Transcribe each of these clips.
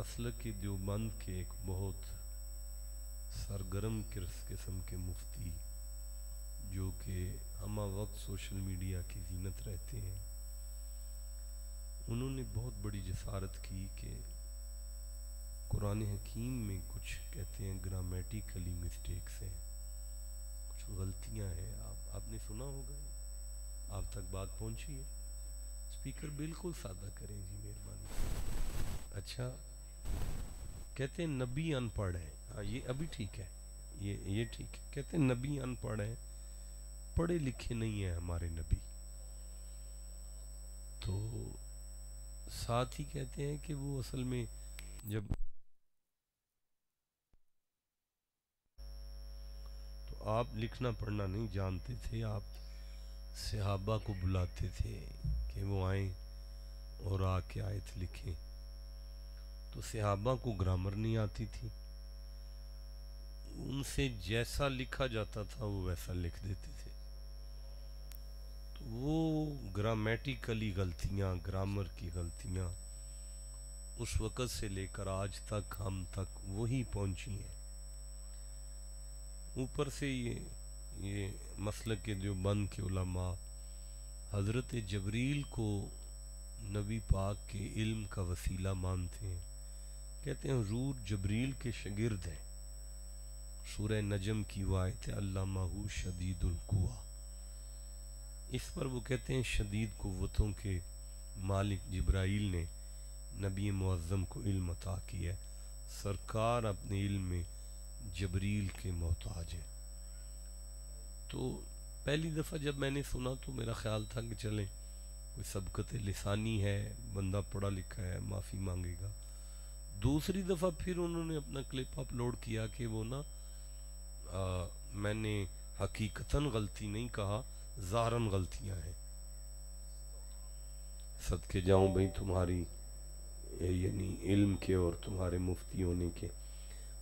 مسلک دیوبند کے ایک بہت سرگرم قسم کے مفتی جو کہ ہمہ وقت سوشل میڈیا کی زینت رہتے ہیں، انہوں نے بہت بڑی جسارت کی کہ قرآن حکیم میں کچھ کہتے ہیں گرامیٹیکلی مسٹیکس ہیں، کچھ غلطیاں ہیں۔ آپ نے سنا ہوگا، آپ تک بات پہنچی ہے؟ اسپیکر بالکل سادہ کریں جی مہربانی۔ اچھا، کہتے ہیں نبی ان پڑھ ہے، ہاں یہ ابھی ٹھیک ہے، یہ ٹھیک ہے۔ کہتے ہیں نبی ان پڑھ ہے، پڑھے لکھے نہیں ہیں ہمارے نبی۔ تو ساتھ ہی کہتے ہیں کہ وہ اصل میں جب تو آپ لکھنا پڑھنا نہیں جانتے تھے، آپ صحابہ کو بلاتے تھے کہ وہ آئیں اور آ کے آیت لکھیں، تو صحابہ کو گرامر نہیں آتی تھی، ان سے جیسا لکھا جاتا تھا وہ ویسا لکھ دیتے تھے۔ تو وہ گرامیٹیکلی غلطیاں، گرامر کی غلطیاں اس وقت سے لے کر آج تک ہم تک وہی پہنچی ہیں۔ اوپر سے یہ مسلک کے دیوبند کے علماء حضرت جبریل کو نبی پاک کے علم کا وسیلہ مانتے ہیں، کہتے ہیں حضور جبریل کے شاگرد ہیں۔ سورہ نجم کی وہ آیت ہے علمہ شدید القویٰ، اس پر وہ کہتے ہیں شدید قوتوں کے مالک جبرائیل نے نبی معظم کو علم عطا کیا ہے، سرکار اپنے علم میں جبریل کے محتاج ہیں۔ تو پہلی دفعہ جب میں نے سنا تو میرا خیال تھا کہ چلیں کوئی سبقت لسانی ہے، بندہ پڑھا لکھا ہے، معافی مانگے گا۔ دوسری دفعہ پھر انہوں نے اپنا کلپ اپلوڈ کیا کہ وہ نا میں نے حقیقتاً غلطی نہیں کہا، ظاہراً غلطیاں ہیں۔ صدقے جاؤں بھئی تمہاری یعنی علم کے اور تمہارے مفتی ہونے کے۔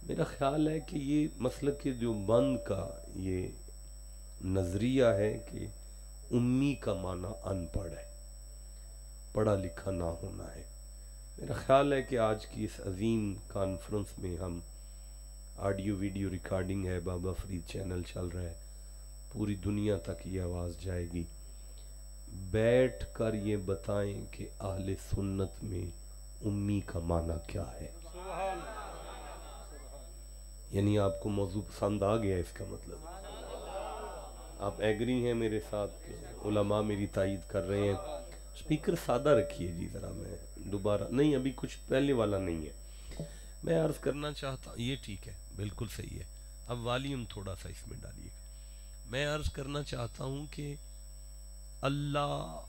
میرا خیال ہے کہ یہ مسلک دیوبند کا یہ نظریہ ہے کہ امی کا معنی ان پڑھ ہے، پڑھا لکھا نہ ہونا ہے۔ میرا خیال ہے کہ آج کی اس عظیم کانفرنس میں ہم آڈیو ویڈیو ریکارڈنگ ہے، بابا فرید چینل چل رہا ہے، پوری دنیا تک یہ آواز جائے گی۔ بیٹھ کر یہ بتائیں کہ اہل سنت میں امی کا معنی کیا ہے۔ یعنی آپ کو موضوع پسند آ گیا، اس کا مطلب آپ ایگری ہیں میرے ساتھ کہ علماء میری تائید کر رہے ہیں۔ اسپیکر سادہ رکھیے جی ذرا، میں دوبارہ نہیں، ابھی کچھ پہلے والا نہیں ہے۔ میں عرض کرنا چاہتا ہوں، یہ ٹھیک ہے، بالکل صحیح ہے، اب والیوم تھوڑا سا اس میں ڈالیے گا۔ میں عرض کرنا چاہتا ہوں کہ اللہ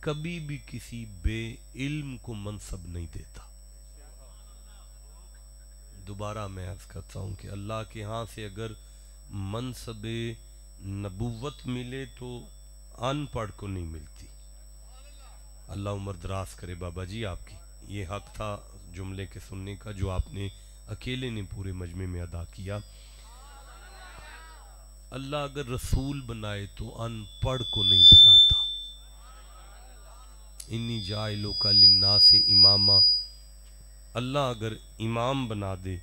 کبھی بھی کسی بے علم کو منصب نہیں دیتا۔ دوبارہ میں عرض کرتا ہوں کہ اللہ کے ہاں سے اگر منصب نبوت ملے تو ان پڑھ کو نہیں ملتی۔ اللہ عمر دراز کرے بابا جی آپ کی، یہ حق تھا جملے کے سننے کا جو آپ نے اکیلے نے پورے مجمع میں ادا کیا۔ اللہ اگر رسول بنائے تو ان پڑھ کو نہیں بناتا۔ انی جاعلک للناس اماما، اللہ اگر امام بنا دے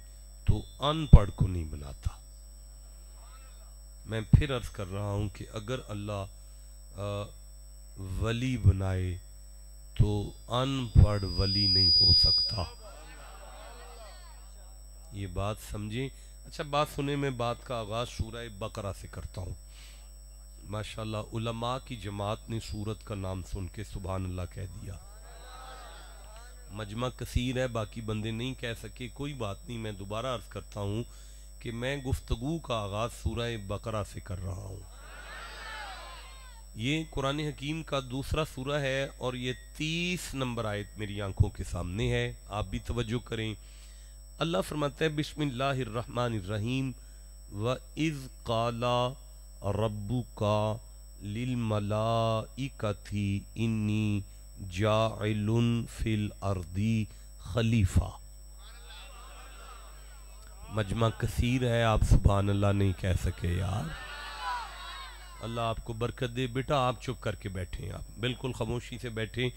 تو ان پڑھ کو نہیں بناتا۔ میں پھر عرض کر رہا ہوں کہ اگر اللہ ولی بنائے تو ان پڑھ ولی نہیں ہو سکتا۔ یہ بات سمجھیں۔ اچھا بات سنیں، میں بات کا آغاز سورہ بقرہ سے کرتا ہوں۔ ماشاءاللہ علماء کی جماعت نے سورت کا نام سن کے سبحان اللہ کہہ دیا۔ مجمع کثیر ہے، باقی بندے نہیں کہہ سکے، کوئی بات نہیں، میں دوبارہ عرض کرتا ہوں کہ میں گفتگو کا آغاز سورہ بقرہ سے کر رہا ہوں۔ یہ قرآن حکیم کا دوسرا سورہ ہے اور یہ 30 نمبر آیت میری آنکھوں کے سامنے ہے، آپ بھی توجہ کریں۔ اللہ فرماتا ہے بسم اللہ الرحمن الرحیم وَإِذْ قَالَ رَبُّكَ لِلْمَلَائِكَةِ إِنِّي جَاعِلٌ فِي الْأَرْضِ خلیفہ۔ مجمع کثیر ہے، آپ سبحان اللہ نہیں کہہ سکے یار۔ اللہ آپ کو برکت دے۔ بیٹا آپ چپ کر کے بیٹھیں، آپ بالکل خاموشی سے بیٹھیں۔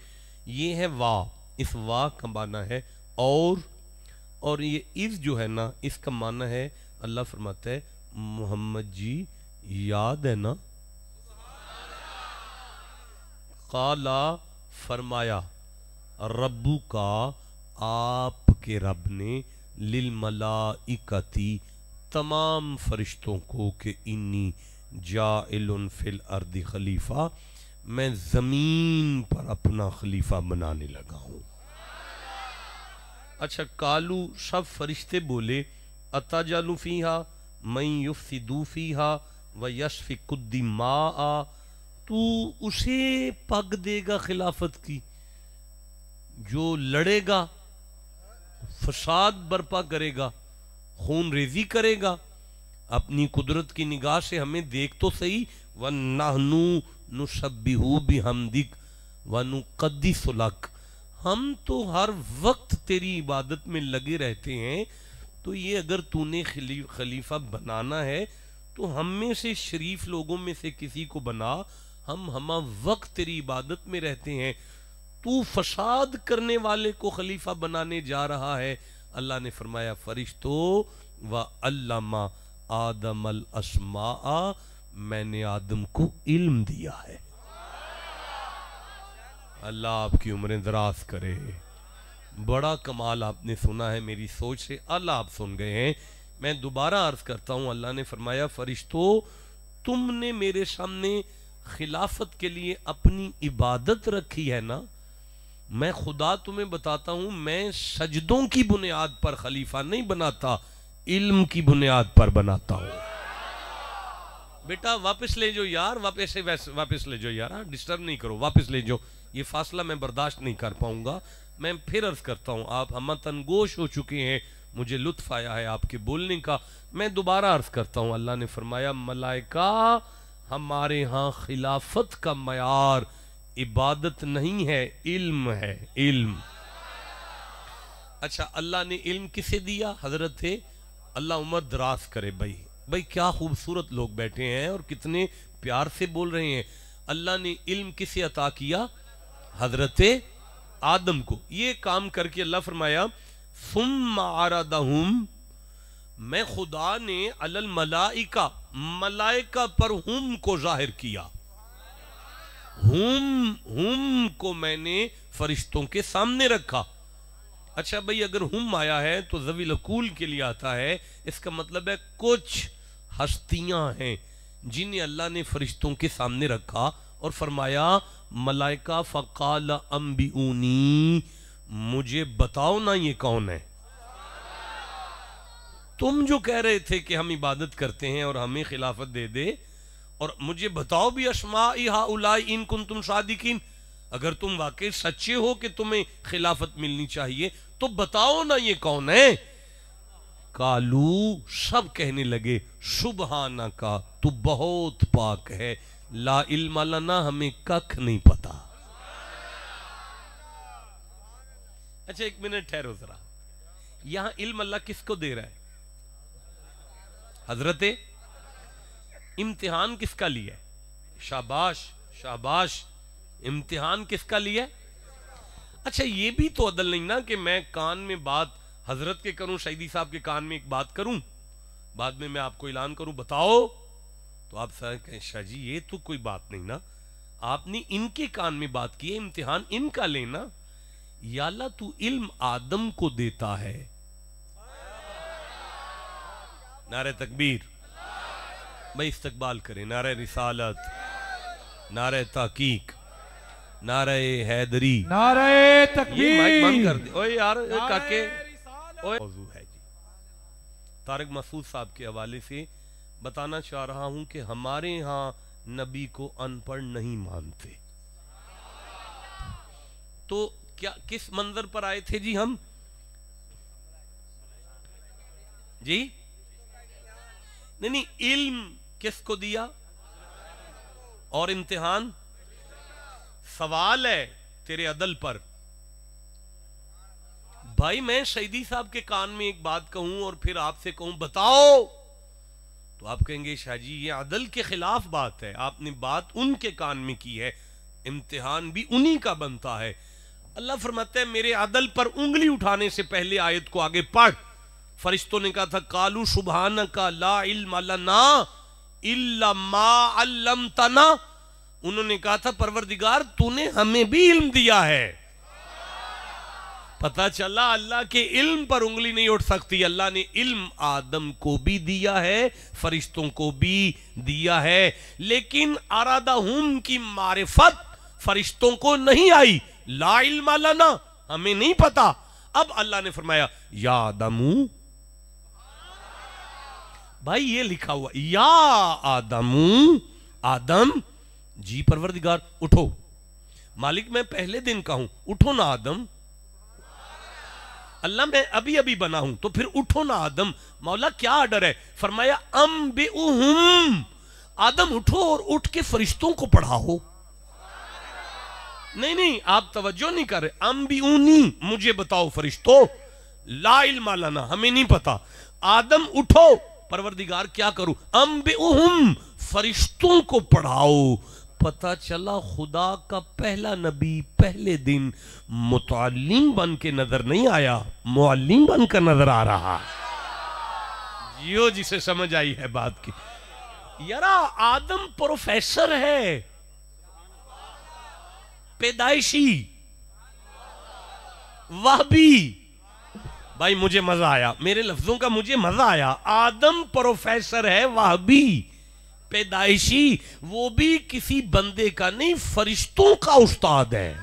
یہ ہے وا، اس وا کا معنی ہے اور یہ از جو ہے نا، اس کا معنی ہے، اللہ فرماتا ہے محمد جی یاد ہے نا، قالا فرمایا، ربو کا آپ کے رب نے، للملائکتی تمام فرشتوں کو، کہ انی جاعل فی الارض خلیفہ، میں زمین پر اپنا خلیفہ بنانے لگا ہوں۔ اچھا، کالو سب فرشتے بولے، اتجعل فیہا من یفسد فیہا ویسفک الدماء، تو اسے پگ دے گا خلافت کی جو لڑے گا، فساد برپا کرے گا، خون ریزی کرے گا؟ اپنی قدرت کی نگاہ سے ہمیں دیکھ تو صحیح، وَنَحْنُ نُسَبِّحُ بِحَمْدِكَ وَنُقَدِّسُ لَكَ، ہم تو ہر وقت تیری عبادت میں لگے رہتے ہیں، تو یہ اگر تو نے خلیفہ بنانا ہے تو ہم میں سے شریف لوگوں میں سے کسی کو بنا، ہم ہمہ وقت تیری عبادت میں رہتے ہیں، تو فساد کرنے والے کو خلیفہ بنانے جا رہا ہے۔ اللہ نے فرمایا فرشتو وَعَلَّمَ آدم الاسماء، میں نے آدم کو علم دیا ہے۔ اللہ آپ کی عمریں دراز کرے۔ بڑا کمال آپ نے سنا ہے میری سوچ سے، اللہ آپ سن گئے ہیں۔ میں دوبارہ عرض کرتا ہوں، اللہ نے فرمایا فرشتو تم نے میرے سامنے خلافت کے لیے اپنی عبادت رکھی ہے نا، میں خدا تمہیں بتاتا ہوں، میں سجدوں کی بنیاد پر خلیفہ نہیں بناتا، علم کی بنیاد پر بناتا ہوں۔ بیٹا واپس لے جو یار، واپس لے جو یار، ڈسٹرب نہیں کرو، واپس لے جو، یہ فاصلہ میں برداشت نہیں کر پاؤں گا۔ میں پھر عرض کرتا ہوں، آپ ہم تنگوش ہو چکے ہیں، مجھے لطف آیا ہے آپ کے بولنے کا، میں دوبارہ عرض کرتا ہوں، اللہ نے فرمایا ملائکہ ہمارے ہاں خلافت کا معیار عبادت نہیں ہے، علم ہے، علم۔ اچھا، اللہ نے علم کسے دیا؟ حضرت اللہ عمر دراز کرے بھائی کیا خوبصورت لوگ بیٹھے ہیں اور کتنے پیار سے بول رہے ہیں۔ اللہ نے علم کسے عطا کیا؟ حضرت آدم کو۔ یہ کام کر کے اللہ فرمایا ثم عرضہم، میں خدا نے علی الملائکہ، ملائکہ پر ہم کو ظاہر کیا، ہم کو میں نے فرشتوں کے سامنے رکھا۔ اچھا بھئی، اگر ہم آیا ہے تو ذوی العقول کے لیے آتا ہے، اس کا مطلب ہے کچھ ہستیاں ہیں جنہیں اللہ نے فرشتوں کے سامنے رکھا اور فرمایا ملائکہ فقال انبئونی، مجھے بتاؤ نا یہ کون ہے؟ تم جو کہہ رہے تھے کہ ہم عبادت کرتے ہیں اور ہمیں خلافت دے دے، اور مجھے بتاؤ بھی اسمائی ہؤلائی ان کنتم صادقین، اگر تم واقعی سچے ہو کہ تمہیں خلافت ملنی چاہیے تو بتاؤ نا یہ کون ہے؟ کالو، سب کہنے لگے سبحانکا، تو بہت پاک ہے، لا علم لنا، ہمیں ککھ نہیں پتا۔ اچھا ایک منٹ ٹھہرو ذرا، یہاں علم اللہ کس کو دے رہا ہے؟ حضرت امتحان کس کا لیا ہے؟ شاباش شاباش، امتحان کس کا لیا ہے؟ اچھا یہ بھی تو عدل نہیں نا کہ میں کان میں بات حضرت کے کروں، شہیدی صاحب کے کان میں ایک بات کروں، بعد میں آپ کو اعلان کروں بتاؤ، تو آپ سر کہیں شاہ جی یہ تو کوئی بات نہیں نا، آپ نے ان کے کان میں بات کی ہے، امتحان ان کا لینا۔ یا اللہ تو علم آدم کو دیتا ہے، نعرہ تکبیر، بھائی استقبال کریں، نعرہ رسالت، نعرہ تحقیق، نعرہ حیدری، نعرہ تکبیر، یہ مائک بند کر دے، اوے یار کاکے، موضوع ہے جی۔ طارق مسعود صاحب کے حوالے سے بتانا چاہ رہا ہوں کہ ہمارے ہاں نبی کو ان پڑھ نہیں مانتے، تو کیا کس منظر پر آئے تھے جی ہم؟ جی نہیں، علم کس کو دیا اور امتحان؟ سوال ہے تیرے عدل پر۔ بھائی میں شہیدی صاحب کے کان میں ایک بات کہوں اور پھر آپ سے کہوں بتاؤ، تو آپ کہیں گے شاہ جی یہ عدل کے خلاف بات ہے، آپ نے بات ان کے کان میں کی ہے، امتحان بھی انہی کا بنتا ہے۔ اللہ فرماتا ہے میرے عدل پر انگلی اٹھانے سے پہلے آیت کو آگے پڑھ. فرشتوں نے کہا تھا قالوا سبحانک لا علم لنا الا ما علمتنا. انہوں نے کہا تھا پروردگار تو نے ہمیں بھی علم دیا ہے. پتہ چلا اللہ کے علم پر انگلی نہیں اٹھ سکتی. اللہ نے علم آدم کو بھی دیا ہے, فرشتوں کو بھی دیا ہے, لیکن ارادہم کی معرفت فرشتوں کو نہیں آئی. لا علم لنا, ہمیں نہیں پتا. اب اللہ نے فرمایا یا آدمو, بھائی یہ لکھا ہوا یا آدمو, آدم. جی پروردگار اٹھو. مالک میں پہلے دن کا ہوں, اٹھو نا آدم. اللہ میں ابھی بنا ہوں تو پھر اٹھو نا آدم. مولا کیا آرڈر ہے؟ فرمایا انبئہم, آدم اٹھو اور اٹھ کے فرشتوں کو پڑھاؤ. نہیں آپ توجہ نہیں کر رہے. انبئونی, مجھے بتاؤ فرشتوں. لا علم لنا, ہمیں نہیں پتا. آدم اٹھو. پروردگار کیا کروں؟ انبئہم, فرشتوں کو پڑھاؤ. پتہ چلا خدا کا پہلا نبی پہلے دن متعلم بن کے نظر نہیں آیا, معلم بن کر نظر آ رہا. جیو جسے سمجھ آئی ہے بات کی. یارا آدم پروفیسر ہے, پیدائشی وہبی. بھائی مجھے مزہ آیا, میرے لفظوں کا مجھے مزہ آیا. آدم پروفیسر ہے, وہبی, پیدائشی, وہ بھی کسی بندے کا نہیں, فرشتوں کا استاد ہے.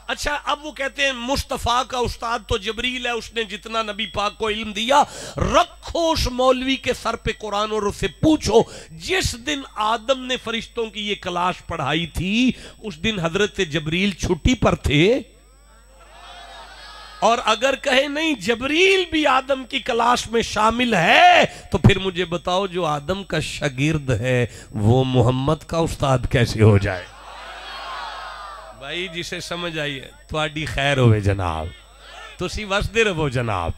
اچھا اب وہ کہتے ہیں مصطفیٰ کا استاد تو جبریل ہے, اس نے جتنا نبی پاک کو علم دیا. رکھو اس مولوی کے سر پہ قرآن اور اس سے پوچھو جس دن آدم نے فرشتوں کی یہ کلاس پڑھائی تھی اس دن حضرت جبریل چھٹی پر تھے؟ اور اگر کہے نہیں جبریل بھی آدم کی کلاس میں شامل ہے تو پھر مجھے بتاؤ جو آدم کا شاگرد ہے وہ محمد کا استاد کیسے ہو جائے؟ بھائی جسے سمجھ آئیے تواڈی خیر ہوئے جناب, تسی وسدے رہو جناب.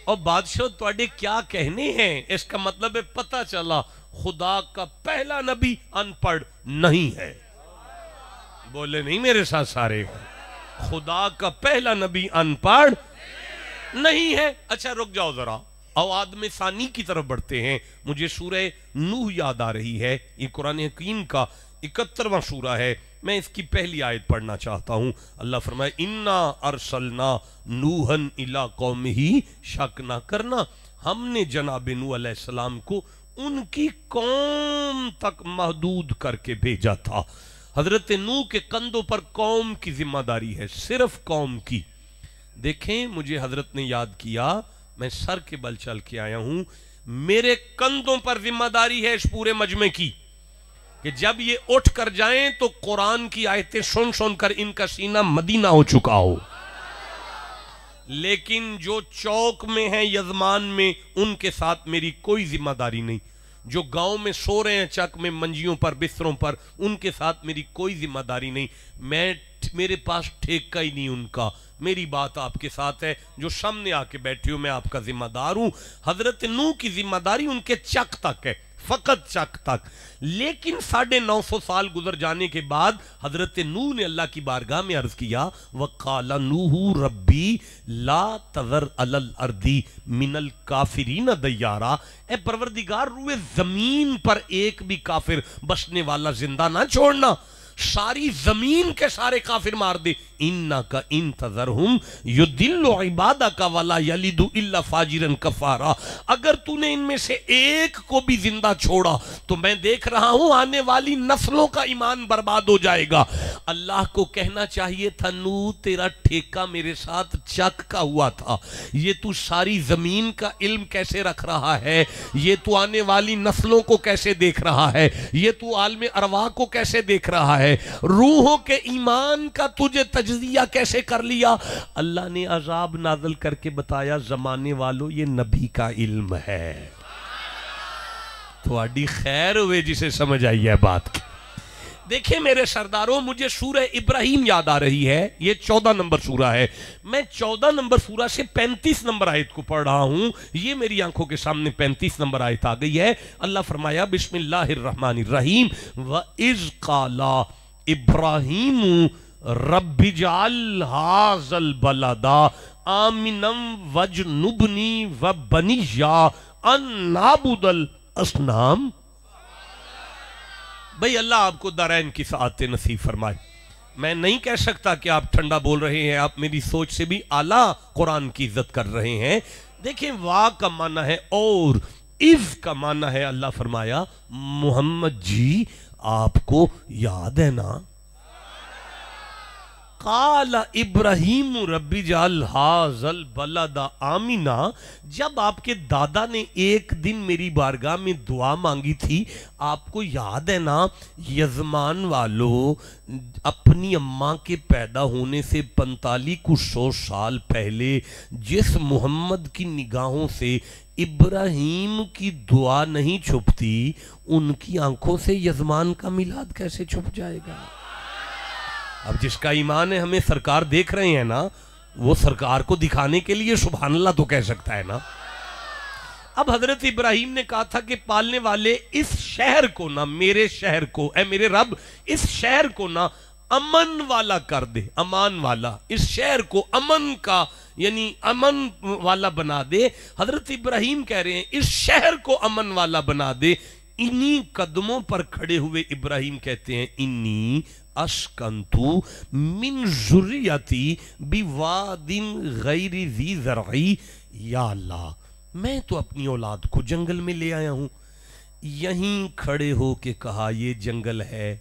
اور بادشاہ تواڈے کیا کہنے ہیں؟ اس کا مطلب ہے پتہ چلا خدا کا پہلا نبی ان پڑھ نہیں ہے. بولے نہیں میرے ساتھ سارے, خدا کا پہلا نبی ان پڑھ نہیں ہے. اچھا رک جاؤ ذرا, او آدم ثانی کی طرف بڑھتے ہیں. مجھے سورہ نوح یاد آ رہی ہے, یہ قرآن حکیم کا 71واں سورہ ہے. میں اس کی پہلی آیت پڑھنا چاہتا ہوں. اللہ فرمائے انا ارسلنا نوحا الی قومہ, شک نہ کرنا ہم نے جناب نوح علیہ السلام کو ان کی قوم تک محدود کر کے بھیجا تھا. حضرت نوح کے کندھوں پر قوم کی ذمہ داری ہے, صرف قوم کی. دیکھیں مجھے حضرت نے یاد کیا, میں سر کے بل چل کے آیا ہوں, میرے کندھوں پر ذمہ داری ہے اس پورے مجمع کی کہ جب یہ اٹھ کر جائیں تو قرآن کی آیتیں سن سن کر ان کا سینہ مدینہ ہو چکا ہو. لیکن جو چوک میں ہیں یزمان میں ان کے ساتھ میری کوئی ذمہ داری نہیں. جو گاؤں میں سو رہے ہیں چک میں منجیوں پر بستروں پر ان کے ساتھ میری کوئی ذمہ داری نہیں. میرے پاس ٹھیکہ ہی نہیں ان کا. میری بات آپ کے ساتھ ہے, جو سامنے آ کے بیٹھے ہو میں آپ کا ذمہ دار ہوں. حضرت نوح کی ذمہ داری ان کے چک تک ہے, فقط چک تک. لیکن 950 سال گزر جانے کے بعد حضرت نوح نے اللہ کی بارگاہ میں عرض کیا وَقَالَ نُوحُ رَبِّي لَا تَذَرْ عَلَى الْأَرْضِ مِنَ الْكَافِرِينَ دَيَّارًا, اے پروردگار روئے زمین پر ایک بھی کافر بسنے والا زندہ نہ چھوڑنا, ساری زمین کے سارے کافر مار دے. انکا ان تذرہم یضل عبادک ولا یلد الا فاجرا کفارا, اگر تو نے ان میں سے ایک کو بھی زندہ چھوڑا تو میں دیکھ رہا ہوں آنے والی نسلوں کا ایمان برباد ہو جائے گا. اللہ کو کہنا چاہیے تھا نوح تیرا ٹھیکہ میرے ساتھ چک کا ہوا تھا, یہ تو ساری زمین کا علم کیسے رکھ رہا ہے, یہ تو آنے والی نسلوں کو کیسے دیکھ رہا ہے, یہ تو عالم ارواح کو کیسے دیکھ رہا ہے, روحوں کے ایمان کا تجھے تجزیہ کیسے کر لیا. اللہ نے عذاب نازل کر کے بتایا زمانے والوں یہ نبی کا علم ہے. تو اڈی خیر ہوئے جسے سمجھ آئی ہے بات کی. دیکھیں میرے سرداروں مجھے سورہ ابراہیم یاد آ رہی ہے, یہ 14 نمبر سورہ ہے. میں 14 نمبر سورہ سے 35 نمبر آیت کو پڑھ رہا ہوں, یہ میری آنکھوں کے سامنے 35 نمبر آیت آ گئی ہے. اللہ فرمایا بسم اللہ الرحمن الرحیم وَإِذْ قَالَ إِبْرَاهِيمُ رب اجعل ھذا البلد آمنا واجنبنی وبنی ان نعبد الاصنام۔ بھئی اللہ آپ کو دارین کی سعادت نصیب فرمائے۔ میں نہیں کہہ سکتا کہ آپ ٹھنڈا بول رہے ہیں، آپ میری سوچ سے بھی اعلیٰ قرآن کی عزت کر رہے ہیں۔ دیکھیں وا کا معنی ہے اور، اذ کا معنی ہے اللہ فرمایا محمد جی آپ کو یاد ہے نا، قال ابراہیم رب اجعل ھذا البلد آمنا، جب آپ کے دادا نے ایک دن میری بارگاہ میں دعا مانگی تھی، آپ کو یاد ہے نا یزمان والو، اپنی اماں کے پیدا ہونے سے 4500 سال پہلے جس محمد کی نگاہوں سے ابراہیم کی دعا نہیں چھپتی، ان کی آنکھوں سے یزمان کا میلاد کیسے چھپ جائے گا؟ اب جس کا ایمان ہے ہمیں سرکار دیکھ رہے ہیں نا، وہ سرکار کو دکھانے کے لیے سبحان اللہ تو کہہ سکتا ہے نا۔ اب حضرت ابراہیم نے کہا تھا کہ پالنے والے اس شہر کو نہ، میرے شہر کو، اے میرے رب اس شہر کو نہ امن والا کر دے، امان والا، اس شہر کو امن کا یعنی امن والا بنا دے۔ حضرت ابراہیم کہہ رہے ہیں اس شہر کو امن والا بنا دے۔ انہی قدموں پر کھڑے ہوئے ابراہیم کہتے ہیں انی اسکنتو من ذریتی بواد غیر ذی زرعی، یا اللہ میں تو اپنی اولاد کو جنگل میں لے آیا ہوں، یہیں کھڑے ہو کے کہا یہ جنگل ہے،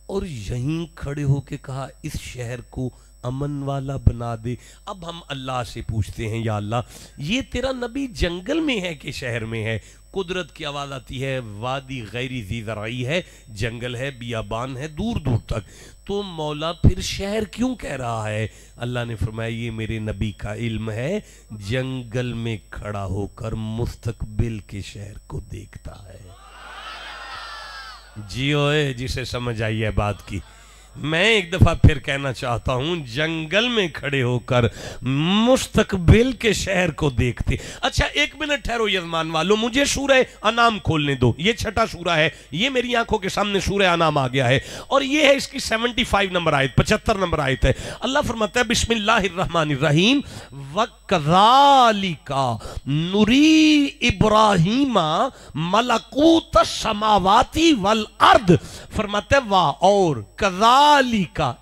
اور یہیں کھڑے ہو کے کہا اس شہر کو امن والا بنا دے۔ اب ہم اللہ سے پوچھتے ہیں یا اللہ یہ تیرا نبی جنگل میں ہے کہ شہر میں ہے؟ قدرت کی آواز آتی ہے وادی غیر ذی زرعی ہے، جنگل ہے، بیابان ہے دور دور تک، تو مولا پھر شہر کیوں کہہ رہا ہے؟ اللہ نے فرمایا یہ میرے نبی کا علم ہے، جنگل میں کھڑا ہو کر مستقبل کے شہر کو دیکھتا ہے۔ جیوئے جسے سمجھ آئی ہے بات کی۔ میں ایک دفعہ پھر کہنا چاہتا ہوں جنگل میں کھڑے ہو کر مستقبل کے شہر کو دیکھتے۔ اچھا ایک منٹ ٹھہرو یزمان والو، مجھے سورہ انعام کھولنے دو، یہ چھٹا سورہ ہے، یہ میری آنکھوں کے سامنے سورہ انعام آ گیا ہے، اور یہ ہے اس کی 75 نمبر آیت، 75 نمبر آیت ہے۔ اللہ فرماتا ہے بسم اللہ الرحمن الرحیم وَكَذَلِكَ نُرِي إِبْرَاهِيمَ مَلَكُوتَ السَّمَاوَاتِ وَالْأَرْضِ، فرماتا ہے واہ اور کذالکا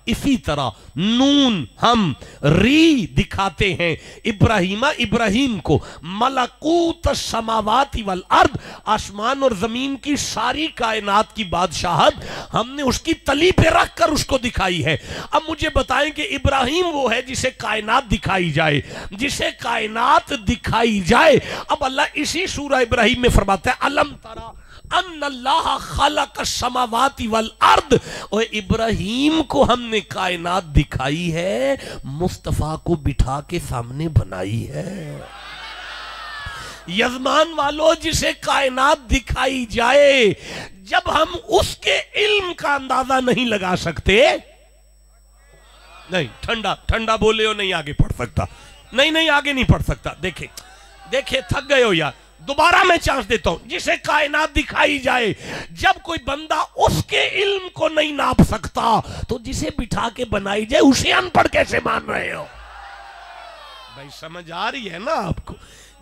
اسی طرح نون ہم ری دکھاتے ہیں ابراہیم کو ملکوت السماوات والارض، آسمان اور زمین کی ساری کائنات کی بادشاہت ہم نے اس کی تلی پہ رکھ کر اس کو دکھائی ہے۔ اب مجھے بتائیں کہ ابراہیم وہ ہے جسے کائنات دکھائی جائے، جسے کائنات دکھائی جائے۔ اب اللہ اسی سورہ ابراہیم میں فرماتا ہے الم ترى ان اللہ خلق السماوات والارض، اور ابراہیم کو ہم نے کائنات دکھائی ہے، مصطفیٰ کو بٹھا کے سامنے بنائی ہے۔ یزمان والو جسے کائنات دکھائی جائے، جب ہم اس کے علم کا اندازہ نہیں لگا سکتے، نہیں ٹھنڈا بولے ہو نہیں آگے پڑھ سکتا، نہیں آگے نہیں پڑھ سکتا۔ دیکھیں تھک گئے ہو یار، دوبارہ میں چانس دیتا ہوں، جسے کائنات دکھائی جائے جب کوئی بندہ اس کے علم کو نہیں ناپ سکتا تو جسے بٹھا کے بنائی جائے اسے ان پڑھ کیسے مان رہے ہو؟ بھائی سمجھ آ رہی ہے نا آپ کو؟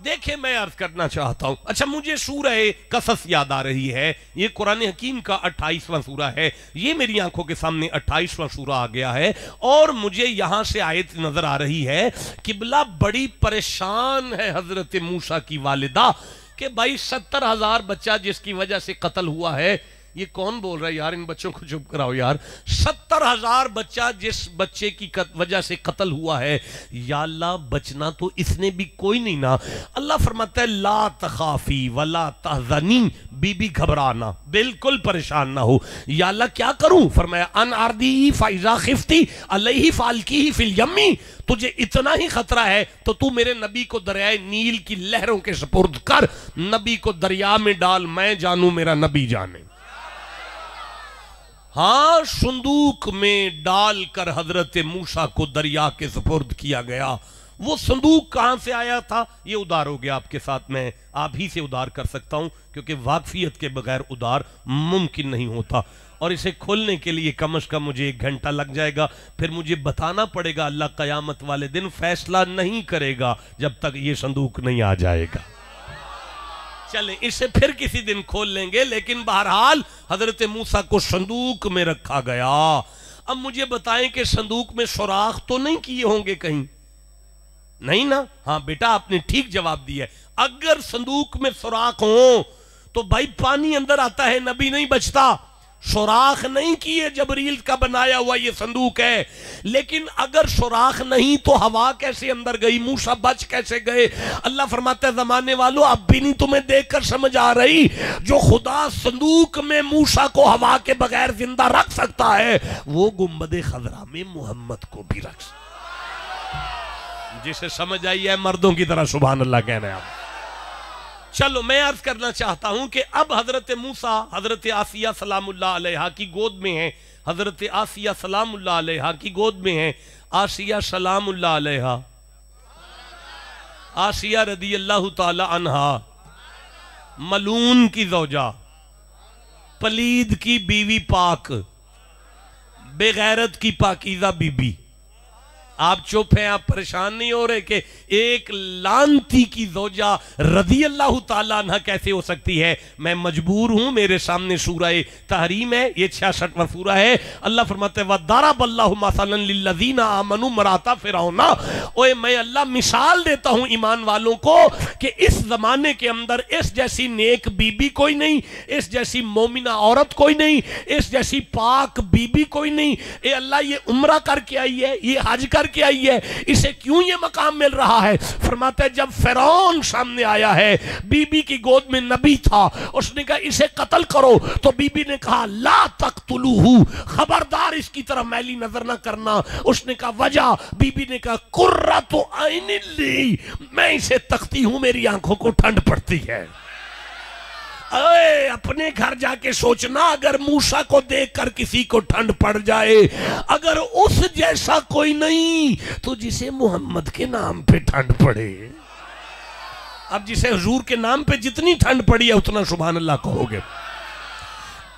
دیکھیں میں عرض کرنا چاہتا ہوں، اچھا مجھے سورہ قصص یاد آ رہی ہے، یہ قرآن حکیم کا 28واں سورہ ہے، یہ میری آنکھوں کے سامنے 28واں سورہ آ گیا ہے، اور مجھے یہاں سے آیت نظر آ رہی ہے قبلہ بڑی پریشان ہے حضرت موسیٰ کی والدہ کہ بھائی 70,000 بچہ جس کی وجہ سے قتل ہوا ہے، یہ کون بول رہا ہے یار؟ ان بچوں کو چپ کراؤ یار۔ 70,000 بچہ جس بچے کی وجہ سے قتل ہوا ہے، یا اللہ بچنا تو اس نے بھی کوئی نہیں نا۔ اللہ فرماتا ہے لا تخافی ولا تحزنی، بی بی گھبرانا، بالکل پریشان نہ ہو۔ یا اللہ کیا کروں؟ فرمایا ان اردی فاذا خفتی علیہ فالکی فی الیمی، تجھے اتنا ہی خطرہ ہے تو تو میرے نبی کو دریائے نیل کی لہروں کے سپرد کر، نبی کو دریا میں ڈال، میں جانوں میرا نبی جانے۔ ہاں صندوق میں ڈال کر حضرت موسیٰ کو دریا کے سپرد کیا گیا۔ وہ صندوق کہاں سے آیا تھا؟ یہ ادار ہو گیا آپ کے ساتھ، میں آپ ہی سے ادار کر سکتا ہوں کیونکہ واقفیت کے بغیر ادار ممکن نہیں ہوتا۔ اور اسے کھولنے کے لیے کم از کم مجھے 1 گھنٹہ لگ جائے گا، پھر مجھے بتانا پڑے گا اللہ قیامت والے دن فیصلہ نہیں کرے گا جب تک یہ صندوق نہیں آ جائے گا۔ چلیں اسے پھر کسی دن کھول لیں گے، لیکن بہرحال حضرت موسیٰ کو صندوق میں رکھا گیا۔ اب مجھے بتائیں کہ صندوق میں سوراخ تو نہیں کیے ہوں گے کہیں؟ نہیں نا؟ ہاں بیٹا آپ نے ٹھیک جواب دیا ہے۔ اگر صندوق میں سوراخ ہوں تو بھائی پانی اندر آتا ہے، نبی نہیں بچتا۔ سوراخ نہیں کیے، جبریل کا بنایا ہوا یہ صندوق ہے۔ لیکن اگر سوراخ نہیں تو ہوا کیسے اندر گئی؟ موسیٰ بچ کیسے گئے؟ اللہ فرماتا ہے زمانے والوں اب بھی نہیں تمہیں دیکھ کر سمجھ آ رہی؟ جو خدا صندوق میں موسیٰ کو ہوا کے بغیر زندہ رکھ سکتا ہے، وہ گنبد خضرا میں محمد کو بھی رکھ سکتا ہے۔ جسے سمجھ آئی ہے مردوں کی طرح سبحان اللہ کہنا ہے آپ۔ چلو میں عرض کرنا چاہتا ہوں کہ اب حضرت موسیٰ حضرت آسیہ سلام اللہ علیہا کی گود میں ہیں۔ حضرت آسیہ سلام اللہ علیہا کی گود میں ہیں۔ آسیہ سلام اللہ علیہا، آسیہ رضی اللہ تعالی عنہا، ملعون کی زوجہ، پلید کی بیوی پاک، بے غیرت کی پاکیزہ بی بی۔ آپ چپ ہیں، آپ پریشان نہیں ہو رہے کہ ایک لانتی کی زوجہ رضی اللہ تعالیٰ عنہ کیسے ہو سکتی ہے؟ میں مجبور ہوں، میرے سامنے سورہ تحریم ہے، یہ 66واں سورہ ہے۔ اللہ فرماتے ہیں وَضَرَبَ اللَّهُ مَثَلًا لِلَّذِينَ آمَنُوا امْرَأَتَ فِرْعَوْنَ۔ اوے میں اللہ مثال دیتا ہوں ایمان والوں کو کہ اس زمانے کے اندر اس جیسی نیک بی بی کوئی نہیں، اس جیسی مومنہ عورت کوئی نہیں، اس جیسی پاک بی بی کوئی نہیں۔ اے اللہ یہ عمرہ کر کے آئی ہے، یہ حج کر کے آئی ہے، اسے کیوں یہ مقام مل رہا ہے؟ فرماتا ہے جب فرعون سامنے آیا ہے، بی بی کی گود میں نبی تھا، اس نے کہا اسے قتل کرو، تو بی بی نے کہا لا تقتلوہ، خبردار اس کی طرف میلی نظر نہ کرنا۔ اس نے کہا وجہ؟ بی بی نے کہا قرۃ عین لی، میں اسے تکتی ہوں، میری آنکھوں کو ٹھنڈ پڑتی ہے۔ اے اپنے گھر جا کے سوچنا، اگر موسیٰ کو دیکھ کر کسی کو ٹھنڈ پڑ جائے، اگر اس جیسا کوئی نہیں تو جسے محمد کے نام پہ ٹھنڈ پڑے۔ اب جسے حضور کے نام پہ جتنی ٹھنڈ پڑی ہے اتنا سبحان اللہ کہو گے۔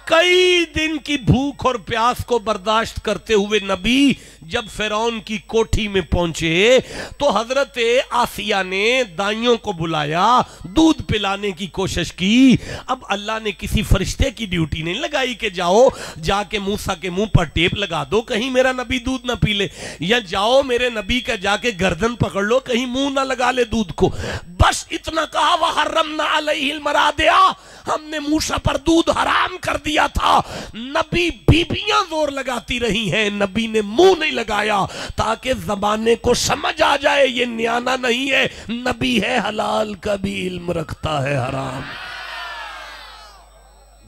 کئی دن کی بھوک اور پیاس کو برداشت کرتے ہوئے نبی جب فرعون کی کوٹھی میں پہنچے تو حضرت آسیہ نے دائیوں کو بلایا، دودھ پلانے کی کوشش کی۔ اب اللہ نے کسی فرشتے کی ڈیوٹی نہیں لگائی کہ جاؤ جا کے موسیٰ کے منہ پر ٹیپ لگا دو کہیں میرا نبی دودھ نہ پی لے، یا جاؤ میرے نبی کا جا کے گردن پکڑ لو کہیں منہ نہ لگا لے دودھ کو۔ بس اتنا کہا وَحَرَّمْنَا عَلَيْهِ الْمَرَادِعَ، ہم نے موسیٰ پر دودھ حرام کر دیا تھا۔ نبی بیبیاں زور لگاتی رہی ہیں، نبی نے منہ نہیں لگایا تاکہ زمانے کو سمجھ آ جائے یہ نیانا نہیں ہے، نبی ہے، حلال کا بھی علم رکھتا ہے، حرام۔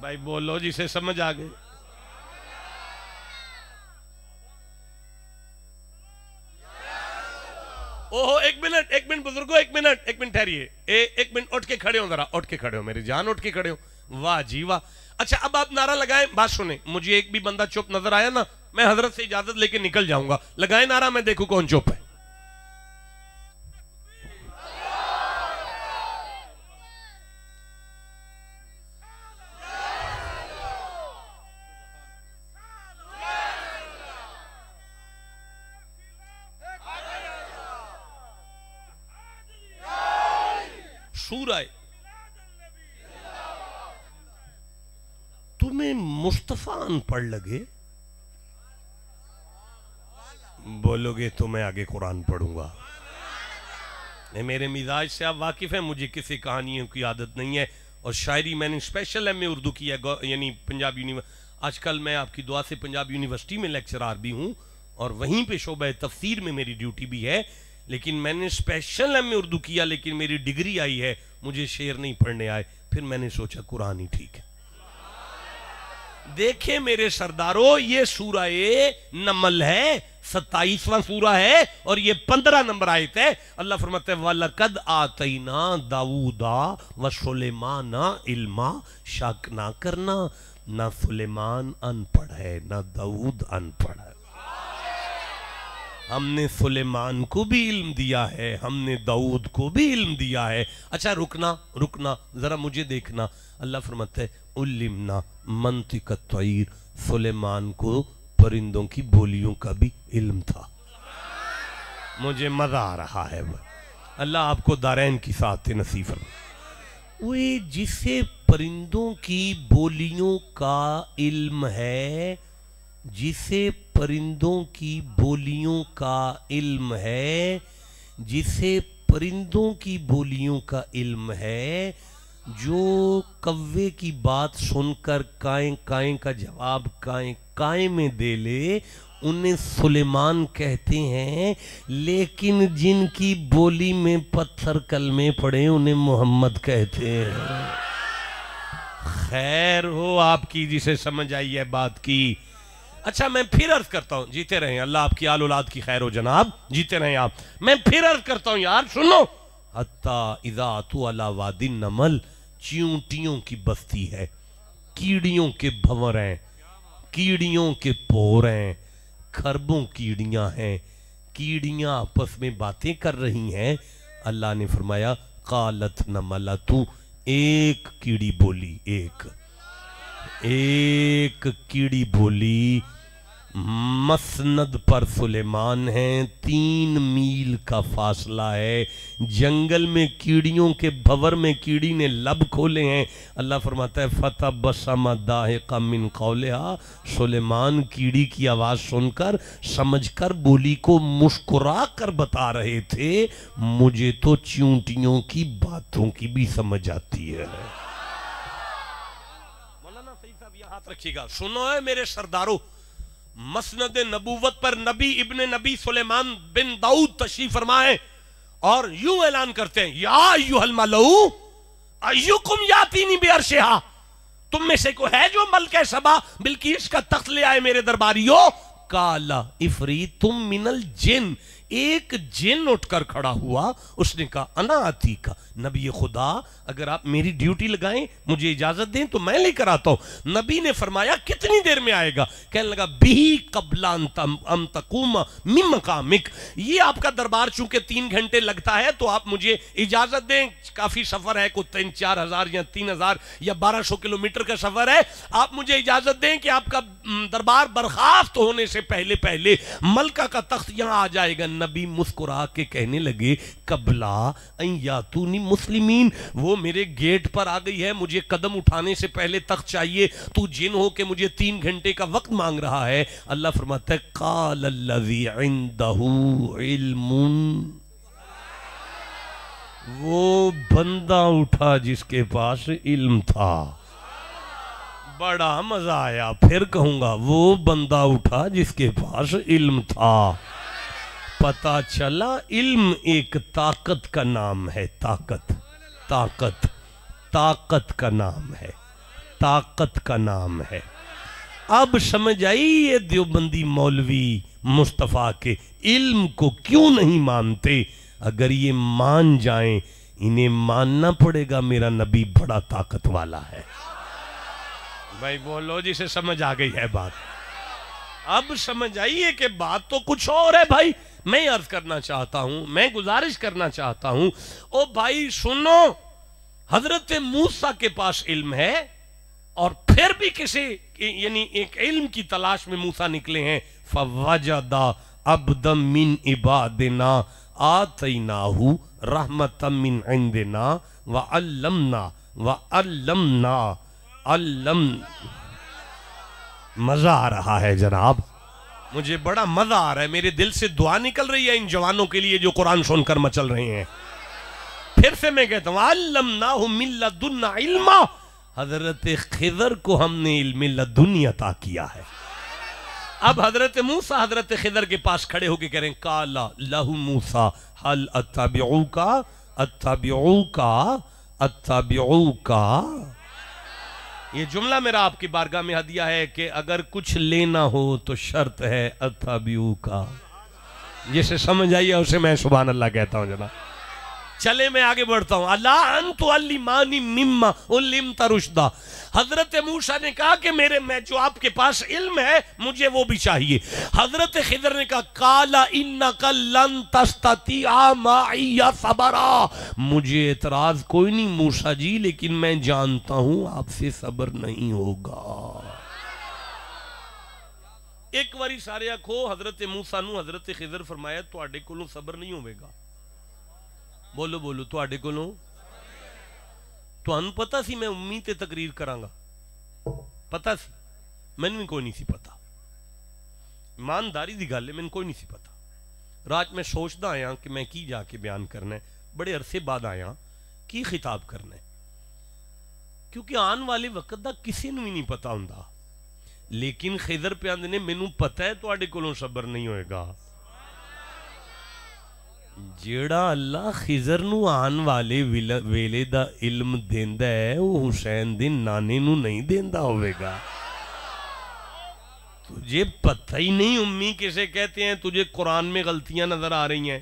بھائی بولو جسے سمجھ آ گئے۔ اوہو ایک منٹ بزرگو، ایک منٹ ٹھہریے، ایک منٹ اٹھ کے کھڑے ہوں، ذرا اٹھ کے کھڑے ہوں، میری جان اٹھ کے کھڑے ہوں۔ واہ جی واہ۔ اچھا اب آپ نعرہ لگائیں، بات سنیں، مجھے ایک بھی بندہ چپ نظر آیا نا میں حضرت سے اجازت لے کے نکل جاؤں گا، لگائیں نعرہ، میں دیکھوں کون چپ ہے۔ سورہ تمہیں مصطفیٰ ان پڑھ لگے، بولو گے تو میں آگے قرآن پڑھوں گا۔ میرے مزاج سے آپ واقف ہیں، مجھے کسی کہانیوں کی عادت نہیں ہے، اور شاعری میں نے اسپیشل ایم اے اردو کیا ہے، یعنی پنجاب یونیورسٹی۔ آج کل میں آپ کی دعا سے پنجاب یونیورسٹی میں لیکچرار بھی ہوں، اور وہیں پہ شعبہ تفسیر میں میری ڈیوٹی بھی ہے، لیکن میں نے اسپیشل ایم اے اردو کیا، لیکن میری ڈگری آئی ہے، مجھے شعر نہیں پڑھنے آئے، پھر میں نے سوچا قرآن ہی ٹھیک ہے۔ دیکھیں میرے سرداروں، یہ سورہ نمل ہے، 27واں سورہ ہے، اور یہ 15 نمبر آیت ہے۔ اللہ فرماتے ہیں وَلَقَدْ آتَيْنَا دَاوُودَ وَسُلَيْمَانَ عِلْمًا، شک نہ کرنا، نہ سلیمان ان پڑھ ہے نہ داؤد ان پڑھ ہے۔ ہم نے سلیمان کو بھی علم دیا ہے، ہم نے داؤد کو بھی علم دیا ہے۔ اچھا رکنا ذرا مجھے دیکھنا، اللہ فرماتا ہے علمنا منطق الطیر، سلیمان کو پرندوں کی بولیوں کا بھی علم تھا۔ مجھے مزہ آ رہا ہے، اللہ آپ کو دارین کی ساتھ نصیب فرمائے۔ وہ جسے پرندوں کی بولیوں کا علم ہے، جسے پرندوں کی بولیوں کا علم ہے، جسے پرندوں کی بولیوں کا علم ہے، جو کوے کی بات سن کر کائیں کائیں کا جواب کائیں کائیں میں دے لے، انہیں سلیمان کہتے ہیں، لیکن جن کی بولی میں پتھر کلمے پڑے انہیں محمد کہتے ہیں۔ خیر ہو آپ کی جسے سمجھ آئی ہے بات کی۔ اچھا میں پھر عرض کرتا ہوں، جیتے رہیں، اللہ آپ کی آل اولاد کی خیر ہو جناب، جیتے رہیں آپ۔ میں پھر عرض کرتا ہوں یار سنو، حتی اذا اتوا علی وادی النمل، چیونٹیوں کی بستی ہے، کیڑیوں کے بھنور ہیں، کیڑیوں کے پور ہیں، کھربوں کیڑیاں ہیں، کیڑیاں آپس میں باتیں کر رہی ہیں۔ اللہ نے فرمایا قالت نملۃ، ایک کیڑی بولی، ایک کیڑی بولی، مسند پر سلیمان ہیں، 3 میل کا فاصلہ ہے، جنگل میں کیڑیوں کے بھور میں کیڑی نے لب کھولے ہیں۔ اللہ فرماتا ہے فَتَبَسَّمَ ضَاحِكًا مِّن قَوْلِهَا، سلیمان کیڑی کی آواز سن کر سمجھ کر بولی کو مسکرا کر بتا رہے تھے، مجھے تو چیونٹیوں کی باتوں کی بھی سمجھ آتی ہے۔ مولانا صحیح صاحب یہ ہاتھ رکھیے گا، سنو ہے میرے سرداروں، مسند نبوت پر نبی ابن نبی سلیمان بن داؤد تشریف فرمائے اور یوں اعلان کرتے ہیں یا ایھا الملؤ ایکم یاتینی بعرشھا، تم میں سے کوئی ہے جو ملکہ سبا بلقیس کا تخت لے آئے میرے درباریوں؟ قال عفریت من الجن، ایک جن اٹھ کر کھڑا ہوا، اس نے کہا انا آتیکا، نبی خدا اگر آپ میری ڈیوٹی لگائیں مجھے اجازت دیں تو میں لے کر آتا ہوں۔ نبی نے فرمایا کتنی دیر میں آئے گا؟ کہنے لگا بھی قبل ان تقوم من مقامک، یہ آپ کا دربار چونکہ 3 گھنٹے لگتا ہے تو آپ مجھے اجازت دیں، کافی سفر ہے، کوئی 3-4 ہزار یا 3000 یا 1200 کلومیٹر کا سفر ہے، آپ مجھے اجازت دیں کہ آپ کا دربار برخاست ہونے سے پہلے ملکہ کا تخت یہاں آ جائے گا۔ نبی مسکرا کے کہنے لگے قبلا ان یاتونی مسلمین، وہ میرے گیٹ پر آ گئی ہے، مجھے قدم اٹھانے سے پہلے تخت چاہیے، تو جن ہو کہ مجھے 3 گھنٹے کا وقت مانگ رہا ہے۔ اللہ فرماتا ہے قال الذی عنده علم، وہ بندہ اٹھا جس کے پاس علم تھا۔ بڑا مزہ آیا، پھر کہوں گا وہ بندہ اٹھا جس کے پاس علم تھا۔ پتا چلا علم ایک طاقت کا نام ہے، طاقت کا نام ہے، طاقت کا نام ہے۔ اب سمجھ آئی یہ دیوبندی مولوی مصطفیٰ کے علم کو کیوں نہیں مانتے؟ اگر یہ مان جائیں انہیں ماننا پڑے گا میرا نبی بڑا طاقت والا ہے۔ بھائی بولو جسے سمجھ آ گئی ہے بات، اب سمجھ آئیے کہ بات تو کچھ اور ہے۔ بھائی میں عرض کرنا چاہتا ہوں، میں گزارش کرنا چاہتا ہوں، او بھائی سنو، حضرت موسیٰ کے پاس علم ہے اور پھر بھی کسی یعنی ایک علم کی تلاش میں موسیٰ نکلے ہیں۔ فَوَجَدَ عَبْدًا مِّنْ عِبَادِنَا آتَيْنَاهُ رَحْمَةً مِّنْ عِنْدِنَا وَعَلَّمْنَا مزہ آ رہا ہے جناب، مجھے بڑا مزہ آ رہا ہے، میرے دل سے دعا نکل رہی ہے ان جوانوں کے لیے جو قرآن سن کر مچل رہے ہیں۔ پھر سے میں کہتا ہوں عَلَّمْنَاهُ مِن لَدُنَّا عِلْمًا، حضرت خضر کو ہم نے علم لدنی عطا کیا ہے۔ اب حضرت موسیٰ حضرت خضر کے پاس کھڑے ہو کے کہہ رہے ہیں قَالَ لَهُ مُوسَىٰ هَلْ أَتَّبِعُوكَ، یہ جملہ میرا آپ کی بارگاہ میں ہدیہ ہے کہ اگر کچھ لینا ہو تو شرط ہے اتبعوکا، جسے سمجھ آئیے اسے میں سبحان اللہ کہتا ہوں جناب۔ چلے میں آگے بڑھتا ہوں. اللہ انت علیمانی مما علمت رشدا. حضرت موسیٰ نے کہا کہ میں جو آپ کے پاس علم ہے مجھے وہ بھی چاہیے. حضرت خضر نے کہا قال انک لن تستطیع معی صبرا. مجھے اعتراض کوئی نہیں موسیٰ جی، لیکن میں جانتا ہوں آپ سے صبر نہیں ہوگا. ایک واری سارے آکھو حضرت موسیٰ نو حضرت خضر فرمایا تواڈے کولوں صبر نہیں ہوئے گا. بولو بولو تواڈے کولوں. تہانوں پتہ سی میں امی تے تقریر کراں گا؟ پتہ سی؟ مینوں بھی کوئی نہیں سی پتہ. ایمانداری دی گل ہے، مینوں کوئی نہیں سی پتہ. رات میں سوچدا آیا کہ میں کی جا کے بیان کرنا ہے. بڑے عرصے بعد آیا کی خطاب کرنا ہے، کیونکہ آن والے وقت دا کسی نوں بھی نہیں پتہ ہوندا. لیکن خضر پہ آندے نے مینوں پتہ ہے تواڈے کولوں صبر نہیں ہوئے گا. جیڑا اللہ خضر نو آن والے ویلے دا علم دیندا ہے وہ حسین دے نانے نو نہیں دیندا ہوئے گا. تجھے پتہ ہی نہیں امی کسے کہتے ہیں، تجھے قرآن میں غلطیاں نظر آ رہی ہیں.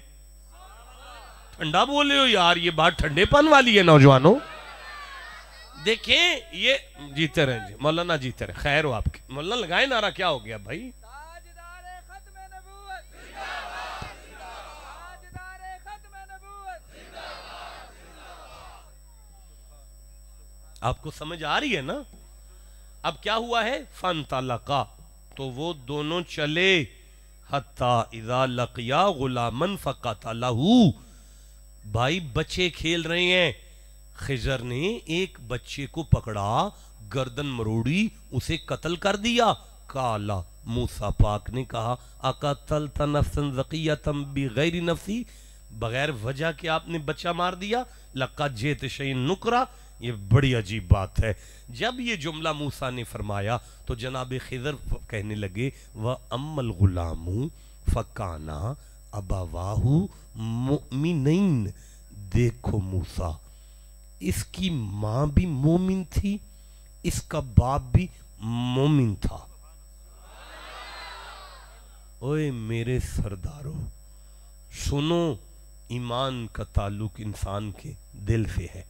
ٹھنڈا بولے ہو یار، یہ بات ٹھنڈے پن والی ہے نوجوانوں. دیکھیں یہ جیتے رہیں جی مولانا، جیتے رہیں. خیر ہو آپ کی مولانا. لگائے نعرہ. کیا ہو گیا بھائی؟ آپ کو سمجھ آ رہی ہے نا؟ اب کیا ہوا ہے؟ فانطلقا، تو وہ دونوں چلے حتی اذا لقیا غلاما فقتلہ. بھائی بچے کھیل رہے ہیں، خضر نے ایک بچے کو پکڑا، گردن مروڑی، اسے قتل کر دیا. قالا، موسیٰ پاک نے کہا اقتلت نفسا زکیۃ بغیر نفسی، بغیر وجہ کہ آپ نے بچہ مار دیا. لقد جئت شیئا نکرا. یہ بڑی عجیب بات ہے. جب یہ جملہ موسیٰ نے فرمایا تو جناب خضر کہنے لگے وَأَمَّا الْغُلَامُ فَكَانَا أَبَوَاهُ مُؤْمِنَيْنِ. دیکھو موسیٰ، اس کی ماں بھی مومن تھی، اس کا باپ بھی مومن تھا. اوے میرے سردارو سنو، ایمان کا تعلق انسان کے دل سے ہے.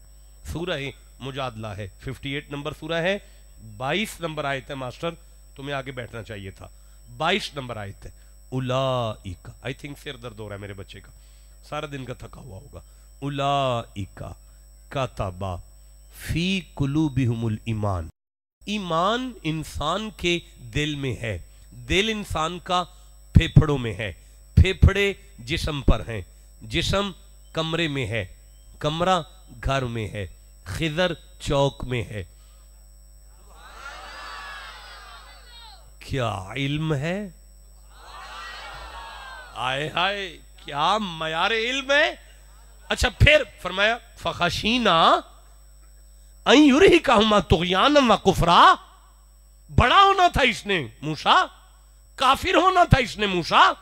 سورہ مجادلہ ہے، 58 نمبر سورہ ہے، 22 نمبر آیت ہے. ماسٹر تمہیں آگے بیٹھنا چاہیے تھا. 22 نمبر آیت ہے. اولئک، آئی تھنک سر درد ہو رہا ہے میرے بچے کا، سارا دن کا تھکا ہوا ہوگا. اولئک کتب فی قلوبہم الایمان. ایمان انسان کے دل میں ہے. دل انسان کا پھیپھڑوں میں ہے. پھیپھڑے جسم پر ہیں، جسم کمرے میں ہے، کمرہ گھر میں ہے، خضر چوک میں ہے. کیا علم ہے؟ آئے ہائے کیا معیار علم ہے. اچھا پھر فرمایا فخشینا ان یرہقہما طغیانا و کفرا. بڑا ہونا تھا اس نے موسیٰ، کافر ہونا تھا اس نے موسیٰ،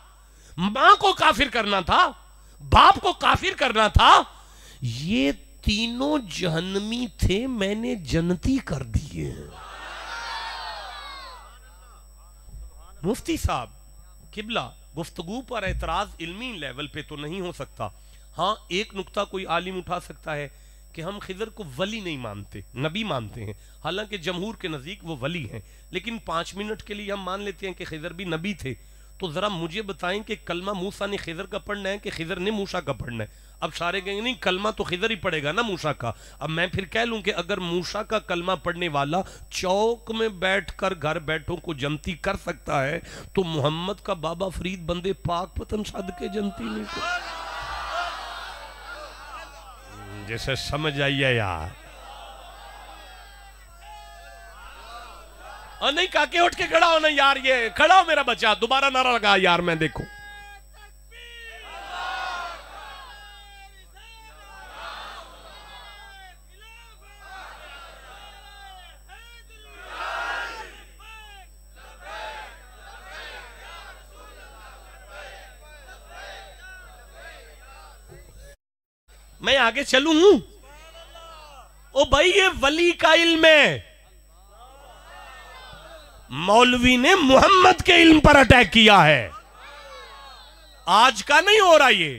ماں کو کافر کرنا تھا، باپ کو کافر کرنا تھا. یہ تینوں جہنمی تھے، میں نے جنتی کر دیے. مفتی صاحب قبلہ، گفتگو پر اعتراض علمی لیول پہ تو نہیں ہو سکتا. ہاں ایک نکتہ کوئی عالم اٹھا سکتا ہے کہ ہم خضر کو ولی نہیں مانتے، نبی مانتے ہیں، حالانکہ جمہور کے نزدیک وہ ولی ہیں. لیکن 5 منٹ کے لیے ہم مان لیتے ہیں کہ خضر بھی نبی تھے. تو ذرا مجھے بتائیں کہ کلمہ موسیٰ نے خضر کا پڑھنا ہے کہ خضر نے موسیٰ کا پڑھنا ہے؟ اب سارے کہیں گے نہیں کلمہ تو خضر ہی پڑھے گا نا موسیٰ کا. اب میں پھر کہہ لوں کہ اگر موسیٰ کا کلمہ پڑھنے والا چوک میں بیٹھ کر گھر بیٹھوں کو جنتی کر سکتا ہے تو محمد کا بابا فرید بندے پاک پتن صدقے جنتی نہیں کر. جیسے سمجھ آئیے یار. اور نہیں کہا کہ اٹھ کے کھڑا ہونا یار، یہ کھڑا ہو میرا بچہ، دوبارہ نعرہ لگا یار میں دیکھوں. میں آگے چلوں ہوں. او بھائی یہ ولی کا علم ہے. مولوی نے محمد کے علم پر اٹیک کیا ہے، آج کا نہیں ہو رہا. یہ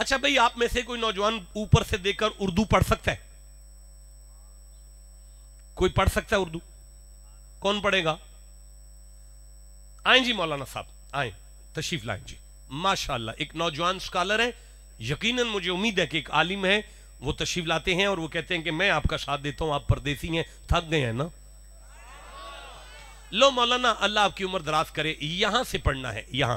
اچھا بھئی آپ میں سے کوئی نوجوان اوپر سے دیکھ کر اردو پڑھ سکتا ہے؟ کوئی پڑھ سکتا ہے اردو؟ کون پڑھے گا؟ آئیں جی مولانا صاحب آئیں، تشریف لائیں جی. ماشاءاللہ ایک نوجوان سکالر ہے، یقیناً مجھے امید ہے کہ ایک عالم ہے، وہ تشریف لاتے ہیں اور وہ کہتے ہیں کہ میں آپ کا ساتھ دیتا ہوں، آپ پردیسی ہیں، تھک گئے ہیں نا. لو مولانا اللہ آپ کی عمر دراز کرے. یہاں سے پڑھنا ہے، یہاں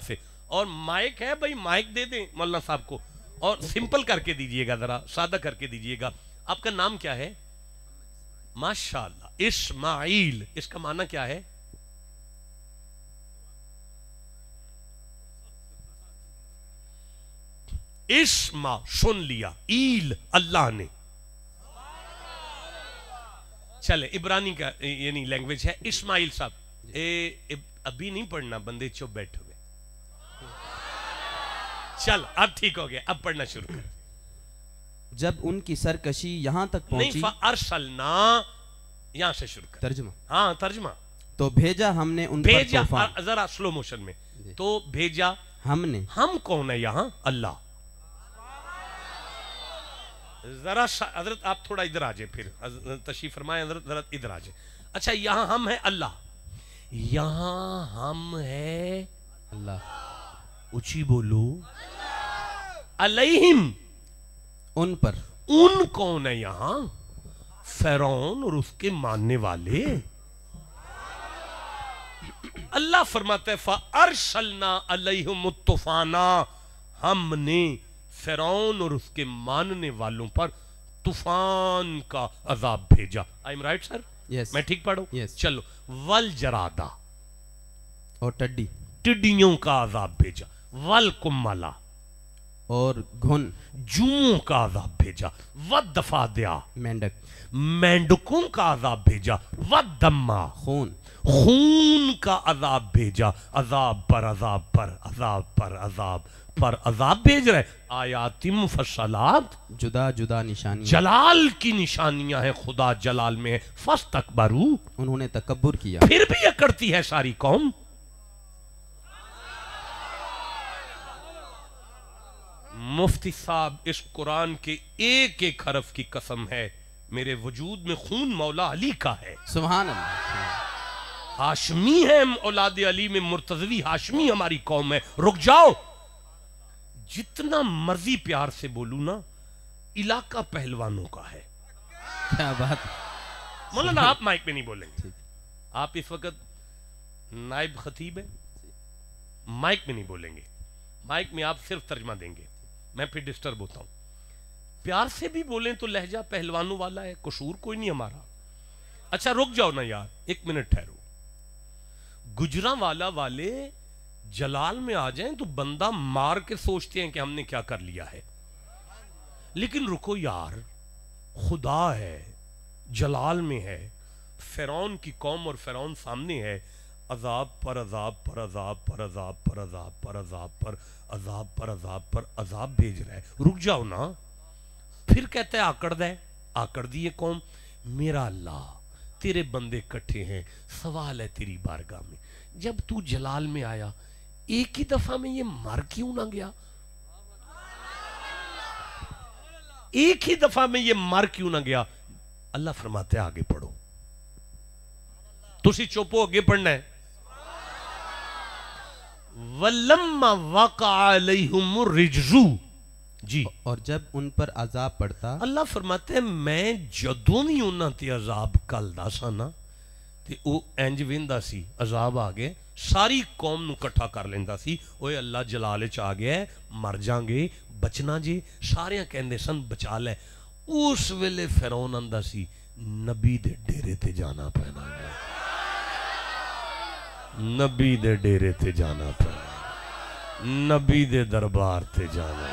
سے. اور مائک ہے بھائی، مائک دے دیں مولانا صاحب کو، اور سمپل کر کے دیجئے گا، ذرا سادہ کر کے دیجئے گا. آپ کا نام کیا ہے؟ ماشاءاللہ اسماعیل. اس کا معنی کیا ہے؟ اسما سن لیا، ایل اللہ نے. چلے عبرانی کا یعنی لینگویج ہے. اسماعیل صاحب ابھی نہیں پڑھنا، بندے چپ بیٹھے ہوئے. چل اب ٹھیک ہو گیا، اب پڑھنا شروع کر. جب ان کی سرکشی یہاں تک پہنچی، نہیں فارسلنا یہاں سے شروع کر. ترجمہ. ہاں ترجمہ. تو بھیجا ہم نے ان پر بھیجا، طوفان. ذرا سلو موشن میں. تو بھیجا ہم نے. ہم کون ہے یہاں؟ اللہ. ذرا حضرت آپ تھوڑا ادھر آ جائے، پھر تشریف فرمائے حضرت، ذرا ادھر آ جائے. اچھا یہاں ہم ہے اللہ، یہاں ہم ہے اللہ. اچھی بولو. علیہم ان پر. ان کون ہے یہاں؟ فرعون اور اس کے ماننے والے. اللہ فرماتا ہے فَأَرْسَلْنَا عَلَيْهِمُ الطُّوفَانَ، ہم نے فرعون اور اس کے ماننے والوں پر طوفان کا عذاب بھیجا. I am right sir? Yes. میں ٹھیک پڑھوں؟ Yes. چلو. وَالْجَرَادَ، اور ٹڈی. ٹڈیوں کا عذاب بھیجا. وَالْقُمَّلَ، اور گھن. جوؤں کا عذاب بھیجا. وَالضَّفَادِعَ، مینڈک. مینڈکوں کا عذاب بھیجا. وَالدَّمَّ، خون. خون کا عذاب بھیجا. عذاب پر عذاب پر عذاب پر عذاب پر عذاب بھیج رہے. آیات مفصلات، جدا جدا نشانی. جلال کی نشانیاں ہیں، خدا جلال میں ہے. فاستکبروا، انہوں نے تکبر کیا. پھر بھی اکڑتی ہے ساری قوم. مفتی صاحب اس قرآن کے ایک ایک حرف کی قسم ہے، میرے وجود میں خون مولا علی کا ہے. سبحان اللہ. ہاشمی ہے، اولاد علی میں مرتضوی ہاشمی ہماری قوم ہے. رک جاؤ، جتنا مرضی پیار سے بولوں نا، علاقہ پہلوانوں کا ہے. کیا بات. مولانا آپ مائک میں نہیں بولیں گے، آپ اس وقت نائب خطیب ہیں، مائک میں نہیں بولیں گے. مائک میں آپ صرف ترجمہ دیں گے، میں پھر ڈسٹرب ہوتا ہوں. پیار سے بھی بولیں تو لہجہ پہلوانوں والا ہے، قصور کوئی نہیں ہمارا. اچھا رک جاؤ نا یار، ایک منٹ ٹھہرو. گجرا والا والے جلال میں آ جائیں تو بندہ مار کے سوچتے ہیں کہ ہم نے کیا کر لیا ہے. لیکن رکو یار، خدا ہے، جلال میں ہے، فرعون کی قوم اور فرعون سامنے ہے. عذاب پر عذاب پر عذاب پر عذاب پر عذاب پر عذاب پر عذاب پر عذاب پر عذاب بھیج رہا ہے. رک جاؤ نا. پھر کہتا ہے آکڑ دے، آکڑ دی یہ قوم. میرا اللہ، تیرے بندے کٹھے ہیں، سوال ہے تیری بارگاہ میں، جب تو جلال میں آیا ایک ہی دفعہ میں یہ مر کیوں نہ گیا؟ ایک ہی دفعہ میں یہ مر کیوں نہ گیا؟ اللہ فرماتے ہیں آگے پڑھو. تسی چوپو، آگے پڑھنا ہے. وَلَمَّا وَقَعَ عَلَيْهُمُ الرِّجْزُ، جی. اور جب ان پر عذاب پڑتا. اللہ فرماتے ہیں میں جدوں بھی انہاں تے عذاب کلدا سا نا تے او انج ویندا سی، عذاب آ گئے ساری قوم نو کٹھا کر لیندا سی. اوے اللہ جلال وچ آ گیا ہے، مر جاں گے، بچنا جی. سارے کہندے سن بچا لے. اس ویلے فرعون آندا سی نبی دے ڈیرے تے جانا پینا، نبی دے ڈیرے تے جانا پینا، نبی دے دربار تے جانا،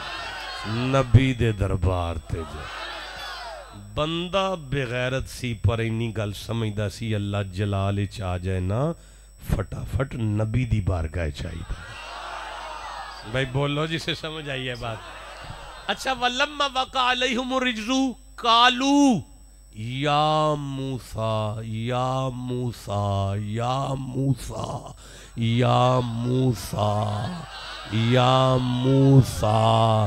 نبی دے دربار تے جانا. بندہ بغیرت سی پر اینی گل سمجھدا سی اللہ جلال وچ آ جائے نا فٹافٹ نبی دی بارگاہ چاہیے. بھائی بولو جسے سمجھ آئی ہے بات. اچھا وَلَمَّا وَقَعَ عَلَيْهِمُ الرِّجْزُ قَالُوا یا موسیٰ یا موسیٰ یا موسیٰ یا موسیٰ یا موسیٰ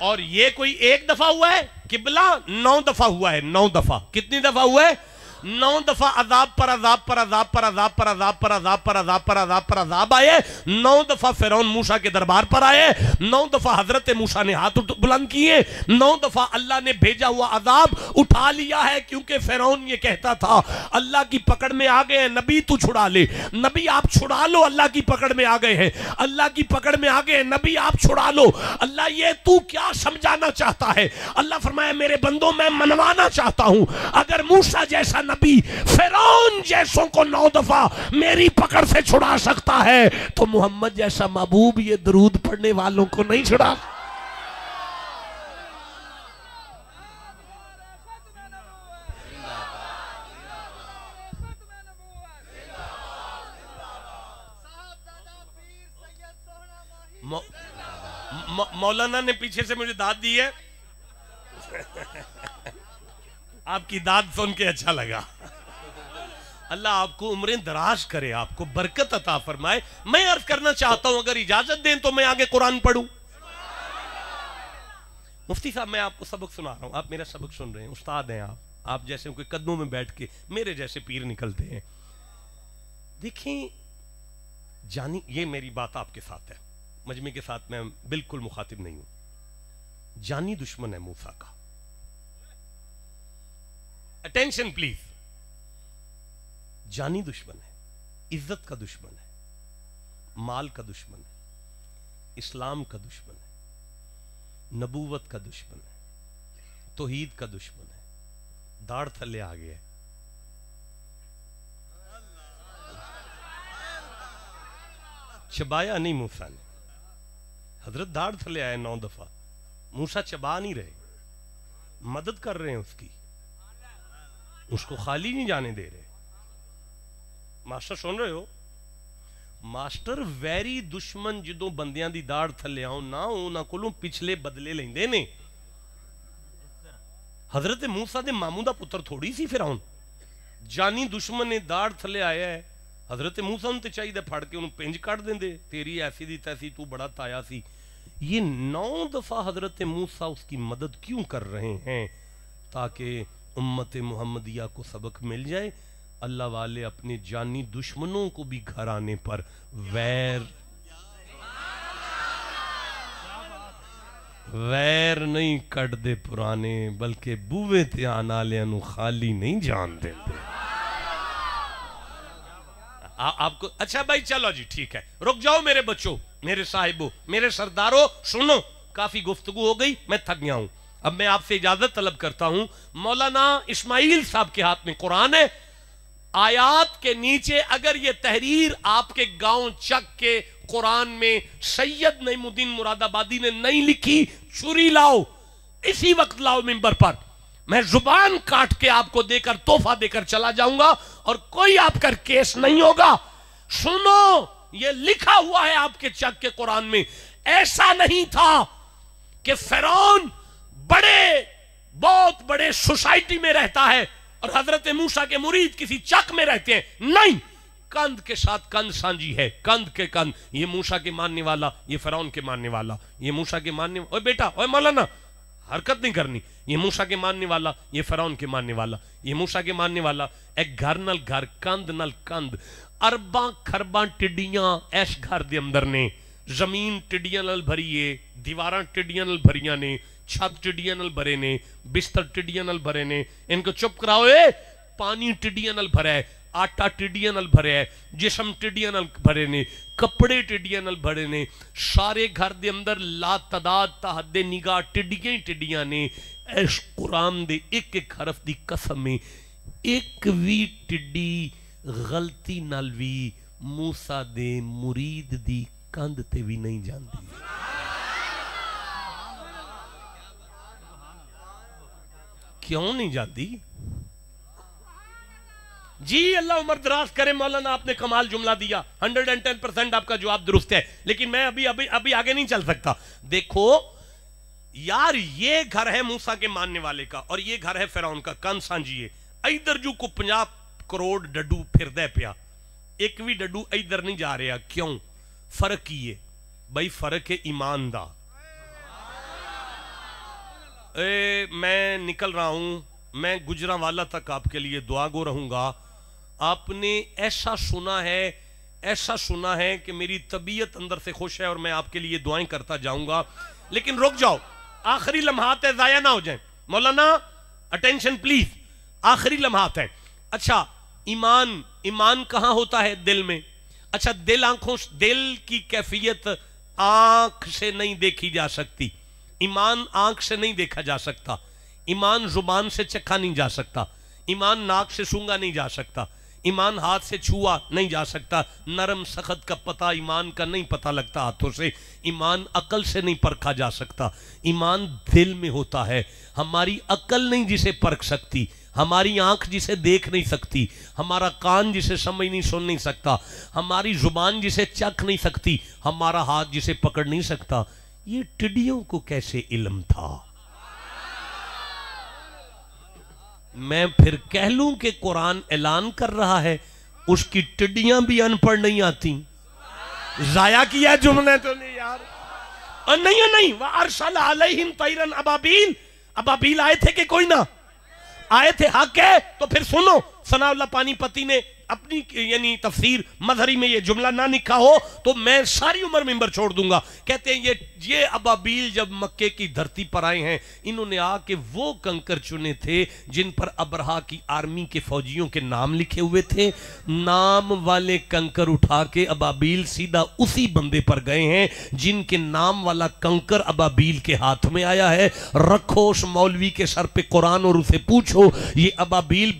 اور یہ کوئی ایک دفعہ ہوا ہے؟ قبلہ 9 دفعہ ہوا ہے، 9 دفعہ. کتنی دفعہ ہوا ہے؟ 9 دفعہ عذاب پر عذاب پر عذاب پر عذاب پر عذاب پر عذاب پر عذاب پر عذاب پر عذاب آئے. 9 دفعہ فرعون موسیٰ کے دربار پر آئے. 9 دفعہ حضرت موسیٰ نے ہاتھ بلند کیے. 9 دفعہ اللہ نے بھیجا ہوا عذاب اٹھا لیا ہے، کیونکہ فرعون یہ کہتا تھا اللہ کی پکڑ میں آ گئے ہیں، نبی تو چھڑا لے. نبی آپ چھڑا لو، اللہ کی پکڑ میں آ گئے ہیں. اللہ کی پکڑ میں آ گئے ہیں، نبی آپ چھڑا لو. اللہ یہ تو کیا سمجھانا چاہتا ہے؟ اللہ فرمایا میرے بندوں میں منوانا چاہتا ہوں. اگر موسیٰ جیسا نبی فرعون جیسوں کو 9 دفعہ میری پکڑ سے چھڑا سکتا ہے تو محمد جیسا محبوب یہ درود پڑھنے والوں کو نہیں چھڑا. مولانا نے پیچھے سے مجھے داد دی ہے. آپ کی داد سن کے اچھا لگا. اللہ آپ کو عمریں دراز کرے، آپ کو برکت عطا فرمائے. میں عرض کرنا چاہتا ہوں اگر اجازت دیں تو میں آگے قرآن پڑھوں. مفتی صاحب میں آپ کو سبق سنا رہا ہوں، آپ میرا سبق سن رہے ہیں، استاد ہیں آپ جیسے کوئی قدموں میں بیٹھ کے میرے جیسے پیر نکلتے ہیں. دیکھیں جانی، یہ میری بات آپ کے ساتھ ہے، مجمع کے ساتھ میں بالکل مخاطب نہیں ہوں. جانی دشمن ہے موسیٰ کا. Attention plays. جانی دشمن ہے، عزت کا دشمن ہے، مال کا دشمن ہے، اسلام کا دشمن ہے، نبوت کا دشمن ہے، توحید کا دشمن ہے. داڑھ تھلے آ گیا ہے. چبایا نہیں موسیٰ نے. حضرت داڑھ تھلے آئے 9 دفعہ. موسیٰ چبا نہیں رہے، مدد کر رہے ہیں اس کی، اس کو خالی نہیں جانے دے رہے. ماسٹر سن رہے ہو؟ ماسٹر ویری دشمن جدوں بندیاں دی داڑھ تھلے آؤ نہ انہاں کولوں پچھلے بدلے لیندے نے. حضرت موسیٰ دے ماموں دا پتر تھوڑی سی فرعون. جانی دشمن نے داڑھ تھلے آیا ہے. حضرت موسیٰ تے چاہیے پھڑ کے انہوں پنج کٹ دیں دے، تیری ایسی دی تیسی تو بڑا تایا سی. یہ 9 دفعہ حضرت موسیٰ اس کی مدد کیوں کر رہے ہیں؟ تاکہ امت محمدیہ کو سبق مل جائے. اللہ والے اپنے جانی دشمنوں کو بھی گھر آنے پر ویر نہیں کٹ دے پرانے، بلکہ بوے تے آنا لیانو خالی نہیں جان دے. آپ کو اچھا بھائی چلو جی ٹھیک ہے، رک جاؤ میرے بچوں، میرے صاحبوں، میرے سرداروں، سنو. کافی گفتگو ہو گئی، میں تھک گیا ہوں. اب میں آپ سے اجازت طلب کرتا ہوں. مولانا اسماعیل صاحب کے ہاتھ میں قرآن ہے. آیات کے نیچے اگر یہ تحریر آپ کے گاؤں چک کے قرآن میں سید نعیم الدین مراد آبادی نے نہیں لکھی، چوری لاؤ، اسی وقت لاؤ ممبر پر. میں زبان کاٹ کے آپ کو دے کر تحفہ دے کر چلا جاؤں گا اور کوئی آپ کا کیس نہیں ہوگا. سنو، یہ لکھا ہوا ہے آپ کے چک کے قرآن میں. ایسا نہیں تھا کہ فرعون بہت بڑے سوسائٹی میں رہتا ہے اور حضرت موسیٰ کے مرید کسی چک میں رہتے ہیں. نہیں، کند کے ساتھ کند سانجی ہے، کند کے کند. یہ موسیٰ کے ماننے والا، یہ فرعون کے ماننے والا. یہ موسیٰ کے ماننے اوے بیٹا، اوے مولانا حرکت نہیں کرنی. یہ موسیٰ کے ماننے والا، یہ فرعون کے ماننے والا. یہ موسیٰ کے ماننے والا. ایک گھر نل گھر، کند نل کند. ارباں کھرباں ٹڈیاں اس گھر دے اندر نے. زمین ٹڈیاں نل بھریے، دیواراں ٹڈیاں نل بھریاں نے، چھت ٹڈیاں نل بھرے نے، بستر ٹڈیاں نل بھرے نے. ان کو چپ کراؤ. پانی ٹڈیاں نل بھرا ہے، آٹا ٹڈیاں نل بھرے ہے، جسم ٹڈیاں نل بھرے نے، کپڑے ٹڈیاں نل بھرے نے. سارے گھر دے اندر لا تعداد تحد نگاہ ٹڈیاں ہی ٹڈیاں نے. اس قرآن دے ایک ایک حرف دی قسم میں ایک وی ٹڈی غلطی نال وی موسیٰ دے مرید دی کند تے بھی نہیں جاندی. کیوں نہیں جاندی جی؟ اللہ عمر دراز کرے. مولانا آپ نے کمال جملہ دیا، 110% آپ کا جواب درست ہے، لیکن میں ابھی آگے نہیں چل سکتا. دیکھو یار، یہ گھر ہے موسیٰ کے ماننے والے کا اور یہ گھر ہے فرعون کا. کن سانجیے ادھر جو کو 50 کروڑ ڈڈو پھر دے پیا، ایک بھی ڈڈو ادھر نہیں جا رہا. کیوں؟ فرق کی ہے بھائی، فرق ہے ایمان دا. میں نکل رہا ہوں، میں گجرانوالا تک آپ کے لیے دعا گو رہوں گا. آپ نے ایسا سنا ہے کہ میری طبیعت اندر سے خوش ہے اور میں آپ کے لیے دعائیں کرتا جاؤں گا. لیکن رک جاؤ، آخری لمحات ہے، ضائع نہ ہو جائیں. مولانا اٹینشن پلیز، آخری لمحات ہے. اچھا، ایمان کہاں ہوتا ہے؟ دل میں. اچھا، دل کی کیفیت آنکھ سے نہیں دیکھی جا سکتی. ایمان آنکھ سے نہیں دیکھا جا سکتا. ایمان زبان سے چکھا نہیں جا سکتا. ایمان ناک سے سونگا نہیں جا سکتا. ایمان ہاتھ سے چھوا نہیں جا سکتا. نرم سخت کا پتہ ایمان کا نہیں پتہ لگتا ہاتھوں سے. ایمان عقل سے نہیں پرکھا جا سکتا. ایمان دل میں ہوتا ہے. ہماری عقل نہیں جسے پرکھ سکتی، ہماری آنکھ جسے دیکھ نہیں سکتی، ہمارا کان جسے سمجھ نہیں سن نہیں سکتا، ہماری زبان جسے چکھ نہیں سکتی، ہمارا ہاتھ جسے پکڑ نہیں سکتا. یہ ٹڈیوں کو کیسے علم تھا؟ میں پھر کہہ لوں کہ قرآن اعلان کر رہا ہے اس کی ٹڈیاں بھی ان پڑھ نہیں آتی. ضائع کیا جملے تو نہیں یار. اور نہیں وَأَرْسَلَ عَلَيْهِمْ طَيْرًا أَبَابِيلَ. ابابیل آئے تھے کہ کوئی نہ آئے تھے؟ حق ہے. تو پھر سنو، ثناء اللہ پانی پتی نے اپنی یعنی تفسیر مظہری میں یہ جملہ نہ لکھا ہو تو میں ساری عمر ممبر چھوڑ دوں گا. کہتے ہیں یہ ابابیل جب مکے کی دھرتی پر آئے ہیں، انہوں نے آ کے وہ کنکر چنے تھے جن پر ابرہا کی آرمی کے فوجیوں کے نام لکھے ہوئے تھے. نام والے کنکر اٹھا کے ابابیل سیدھا اسی بندے پر گئے ہیں جن کے نام والا کنکر ابابیل کے ہاتھ میں آیا ہے. رکھو اس مولوی کے سر پہ قرآن اور اسے پوچھو یہ ابابیل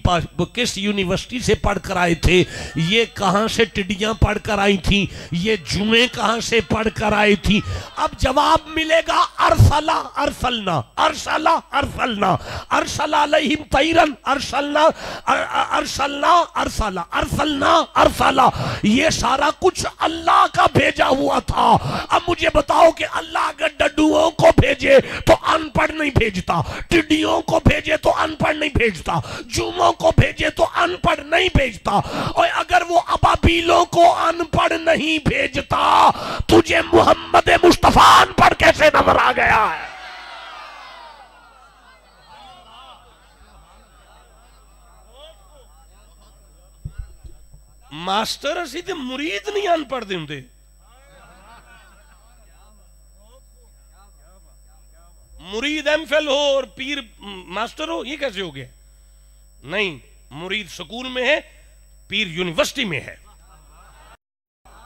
کس یونیورسٹی سے پڑھ کر آئے تھے، یہ کہاں سے ٹڈیاں پڑھ کر آئی تھیں، یہ جمعے کہاں سے پڑھ کر آئی تھی. اب جواب ملے گا ارسلنا علیہم طیرن ارسلنا. یہ سارا کچھ اللہ کا بھیجا ہوا تھا. اب مجھے بتاؤ کہ اللہ اگر ڈڈوؤں کو بھیجے تو ان پڑھ نہیں بھیجتا، ٹڈیوں کو بھیجے تو ان پڑھ نہیں بھیجتا، جوموں کو بھیجے تو ان پڑھ نہیں بھیجتا. اور اگر وہ ابابیلوں کو ان پڑھ نہیں بھیجتا، تجھے محمد مصطفیٰ ان پڑھ کیسے نظر آ گیا ہے؟ ماسٹر اسی تے مرید نہیں ان پڑھ دے ہوندے. مرید ایم فل ہو اور پیر ماسٹر ہو، یہ کیسے ہو گیا؟ نہیں، مرید سکول میں ہے، پیر یونیورسٹی میں ہے.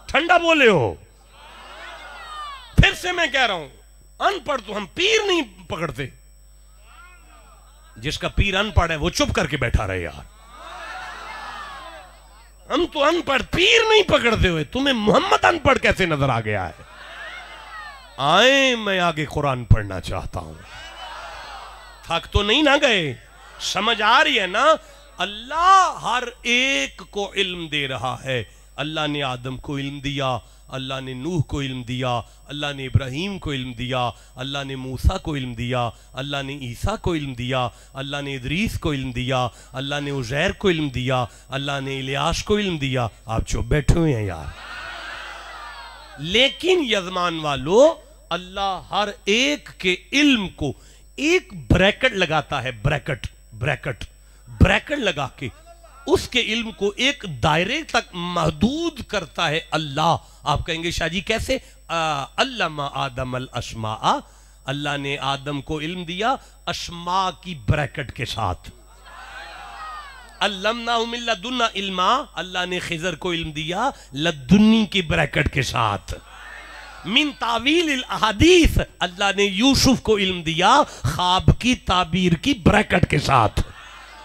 ٹھنڈا بولے ہو. پھر سے میں کہہ رہا ہوں، ان پڑھ تو ہم پیر نہیں پکڑتے. جس کا پیر ان پڑھ ہے وہ چپ کر کے بیٹھا رہے یار. ہم تو ان پڑھ پیر نہیں پکڑتے ہوئے، تمہیں محمد ان پڑھ کیسے نظر آ گیا ہے؟ آئیں، میں آگے قرآن پڑھنا چاہتا ہوں. تھک تو نہیں نہ گئے؟ سمجھ آ رہی ہے نا؟ اللہ ہر ایک کو علم دے رہا ہے. اللہ نے آدم کو علم دیا، اللہ نے نوح کو علم دیا، اللہ نے ابراہیم کو علم دیا، اللہ نے موسیٰ کو علم دیا، اللہ نے عیسیٰ کو علم دیا، اللہ نے ادریس کو علم دیا، اللہ نے عزیر کو علم دیا، اللہ نے الیاس کو علم دیا. آپ چپ بیٹھے ہوئے ہیں یار. لیکن یزمان والو، اللہ ہر ایک کے علم کو ایک بریکٹ لگاتا ہے. بریکٹ لگا کے اس کے علم کو ایک دائرے تک محدود کرتا ہے اللہ. آپ کہیں گے شاہ جی کیسے؟ علم آدم الاسماء، اللہ نے آدم کو علم دیا اسماء کی بریکٹ کے ساتھ. علمناہ من لدنا علما، اللہ نے خضر کو علم دیا لدنی کی بریکٹ کے ساتھ. من تعویل الاحادیث، اللہ نے یوسف کو علم دیا خواب کی تعبیر کی بریکٹ کے ساتھ.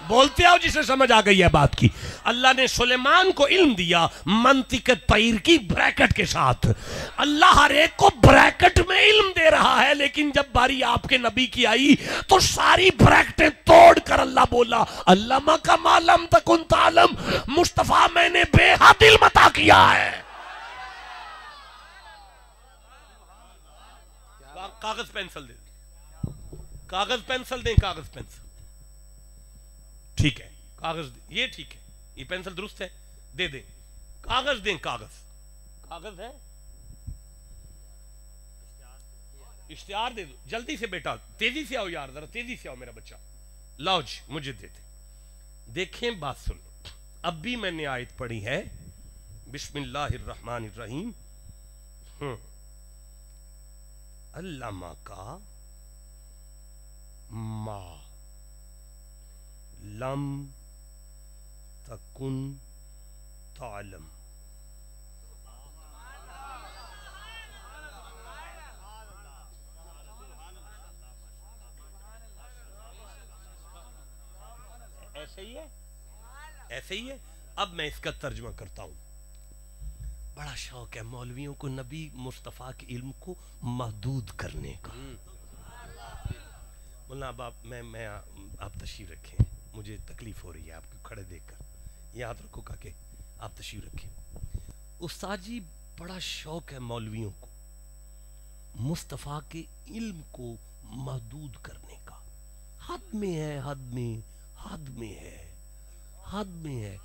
بولتے آؤ جسے سمجھ آ گئی ہے بات کی. اللہ نے سلیمان کو علم دیا منطق طیر کی بریکٹ کے ساتھ. اللہ ہر ایک کو بریکٹ میں علم دے رہا ہے، لیکن جب باری آپ کے نبی کی آئی تو ساری بریکٹیں توڑ کر اللہ بولا علمہ کا ما لم تکن تعلم، مصطفیٰ میں نے بے حد علم عطا کیا ہے. کاغذ پینسل دیں، کاغذ پینسل دیں، کاغذ پینسل. ٹھیک ہے، کاغذ دیں، یہ ٹھیک ہے، یہ پینسل درست ہے، دے دیں. کاغذ دیں، کاغذ ہے. اشتہار دے دو جلدی سے بیٹا, تیزی سے آؤ یار, ذرا تیزی سے آؤ میرا بچہ, لاؤ جی مجھے دے دے. دیکھیں بات سنو, اب بھی میں نے آیت پڑھی ہے, بسم اللہ الرحمن الرحیم. علامہ کا ما لم تکن تعلم. ایسے ہی ہے, ایسے ہی ہے. اب میں اس کا ترجمہ کرتا ہوں. بڑا شوق ہے مولویوں کو نبی مصطفیٰ کے علم کو محدود کرنے کا. مولانا اب آپ تشریف رکھیں, مجھے تکلیف ہو رہی ہے آپ کو کھڑے دیکھ کر, یاد رکھو کہ آپ تشریف رکھیں. استاد جی بڑا شوق ہے مولویوں کو مصطفیٰ کے علم کو محدود کرنے کا. حد میں ہے, حد میں, حد میں ہے, حد میں ہے,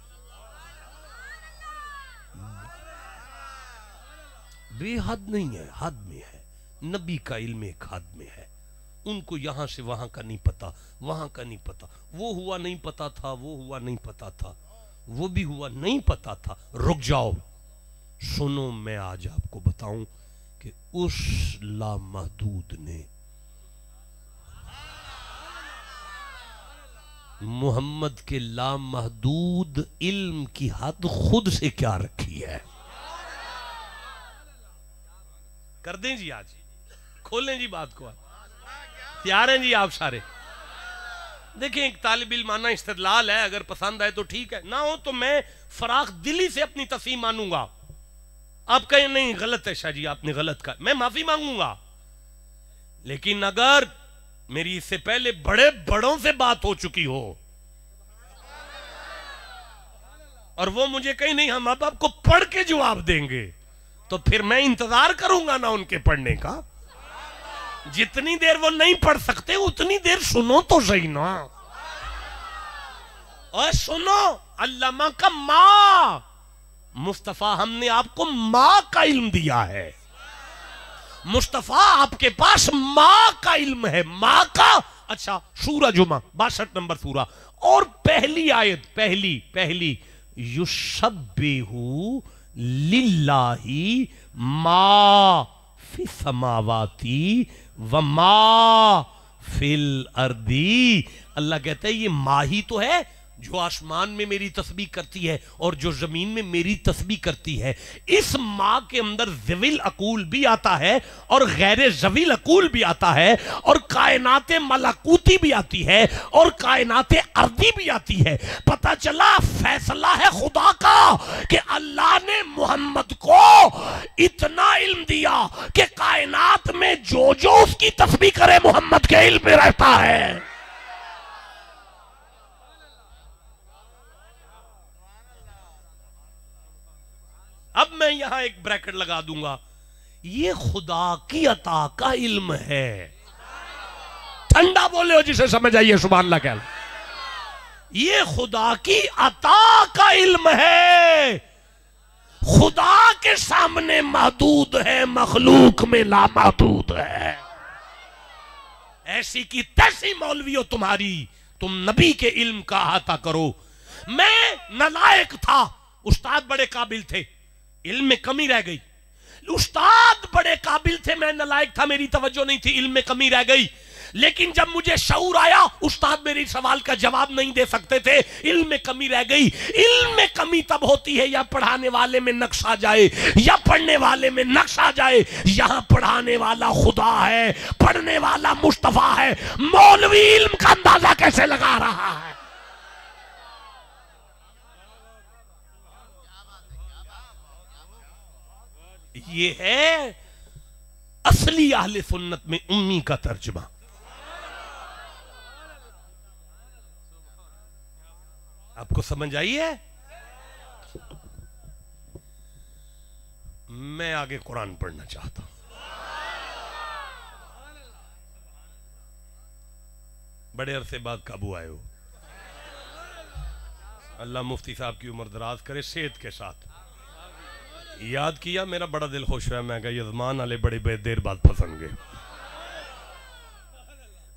بے حد نہیں ہے, حد میں ہے. نبی کا علم ایک حد میں ہے, ان کو یہاں سے وہاں کا نہیں پتا, وہاں کا نہیں پتا, وہ ہوا نہیں پتا تھا, وہ ہوا نہیں پتا تھا, وہ بھی ہوا نہیں پتا تھا. رک جاؤ, سنو میں آج آپ کو بتاؤں کہ اس لامحدود نے محمد کے لامحدود علم کی حد خود سے کیا رکھی ہے. کر دیں جی, آج کھولیں جی بات کو, تیار ہیں جی آپ سارے. دیکھیں ایک طالب علمانہ استدلال ہے, اگر پسند آئے تو ٹھیک ہے, نہ ہو تو میں فراخ دلی سے اپنی تصحیح مانوں گا. آپ کہیں نہیں غلط ہے شاہ جی, آپ نے غلط کہا, میں معافی مانگوں گا. لیکن اگر میری اس سے پہلے بڑے بڑوں سے بات ہو چکی ہو اور وہ مجھے کہیں نہیں ہم اب آپ کو پڑھ کے جواب دیں گے, تو پھر میں انتظار کروں گا نا ان کے پڑھنے کا. جتنی دیر وہ نہیں پڑھ سکتے اتنی دیر سنو تو صحیح نا. اور سنو, علامہ کا ماں مصطفیٰ, ہم نے آپ کو ماں کا علم دیا ہے. مصطفیٰ آپ کے پاس ماں کا علم ہے, ماں کا. اچھا سورہ جمعہ 62 نمبر سورہ اور پہلی آیت, پہلی یُسَبِّحُ لِلَّهِ مَا فِی السَّمَاوَاتِ وَمَا فِی الْأَرْضِ. اللہ کہتا ہے یہ ماں ہی تو ہے جو آسمان میں میری تسبیح کرتی ہے اور جو زمین میں میری تسبیح کرتی ہے. اس ماں کے اندر ذوی العقول بھی آتا ہے اور غیر ذوی العقول بھی آتا ہے, اور کائنات ملکوتی بھی آتی ہے اور کائنات ارضی بھی آتی ہے. پتہ چلا فیصلہ ہے خدا کا کہ اللہ نے محمد کو اتنا علم دیا کہ کائنات میں جو اس کی تسبیح کرے محمد کے علم میں رہتا ہے. اب میں یہاں ایک بریکٹ لگا دوں گا, یہ خدا کی عطا کا علم ہے. ٹھنڈا بولے ہو جسے سمجھ آئیے, سبحان اللہ کہہ. یہ خدا کی عطا کا علم ہے. خدا کے سامنے محدود ہے, مخلوق میں لامحدود ہے. ایسی کی تیسی مولوی ہو تمہاری, تم نبی کے علم کا احاطہ کرو. میں نالائق تھا, استاد بڑے قابل تھے, علم میں کمی رہ گئی. استاد بڑے قابل تھے, میں نالائق تھا, میری توجہ نہیں تھی, علم میں کمی رہ گئی. لیکن جب مجھے شعور آیا, استاد میرے سوال کا جواب نہیں دے سکتے تھے, علم میں کمی رہ گئی. علم میں کمی تب ہوتی ہے یا پڑھانے والے میں نقص آ جائے یا پڑھنے والے میں نقص آ جائے. یہاں پڑھانے والا خدا ہے, پڑھنے والا مصطفیٰ ہے. مولوی علم کا اندازہ کیسے لگا رہا ہے؟ یہ ہے اصلی اہل سنت میں امی کا ترجمہ. آپ کو سمجھ آئی ہے؟ میں آگے قرآن پڑھنا چاہتا ہوں. بڑے عرصے بعد قابو آئے ہو. اللہ مفتی صاحب کی عمر دراز کرے صحت کے ساتھ. یاد کیا, میرا بڑا دل خوش ہوا, میں کہا یہ زمان والے بڑے بے دیر بعد پسند گئے.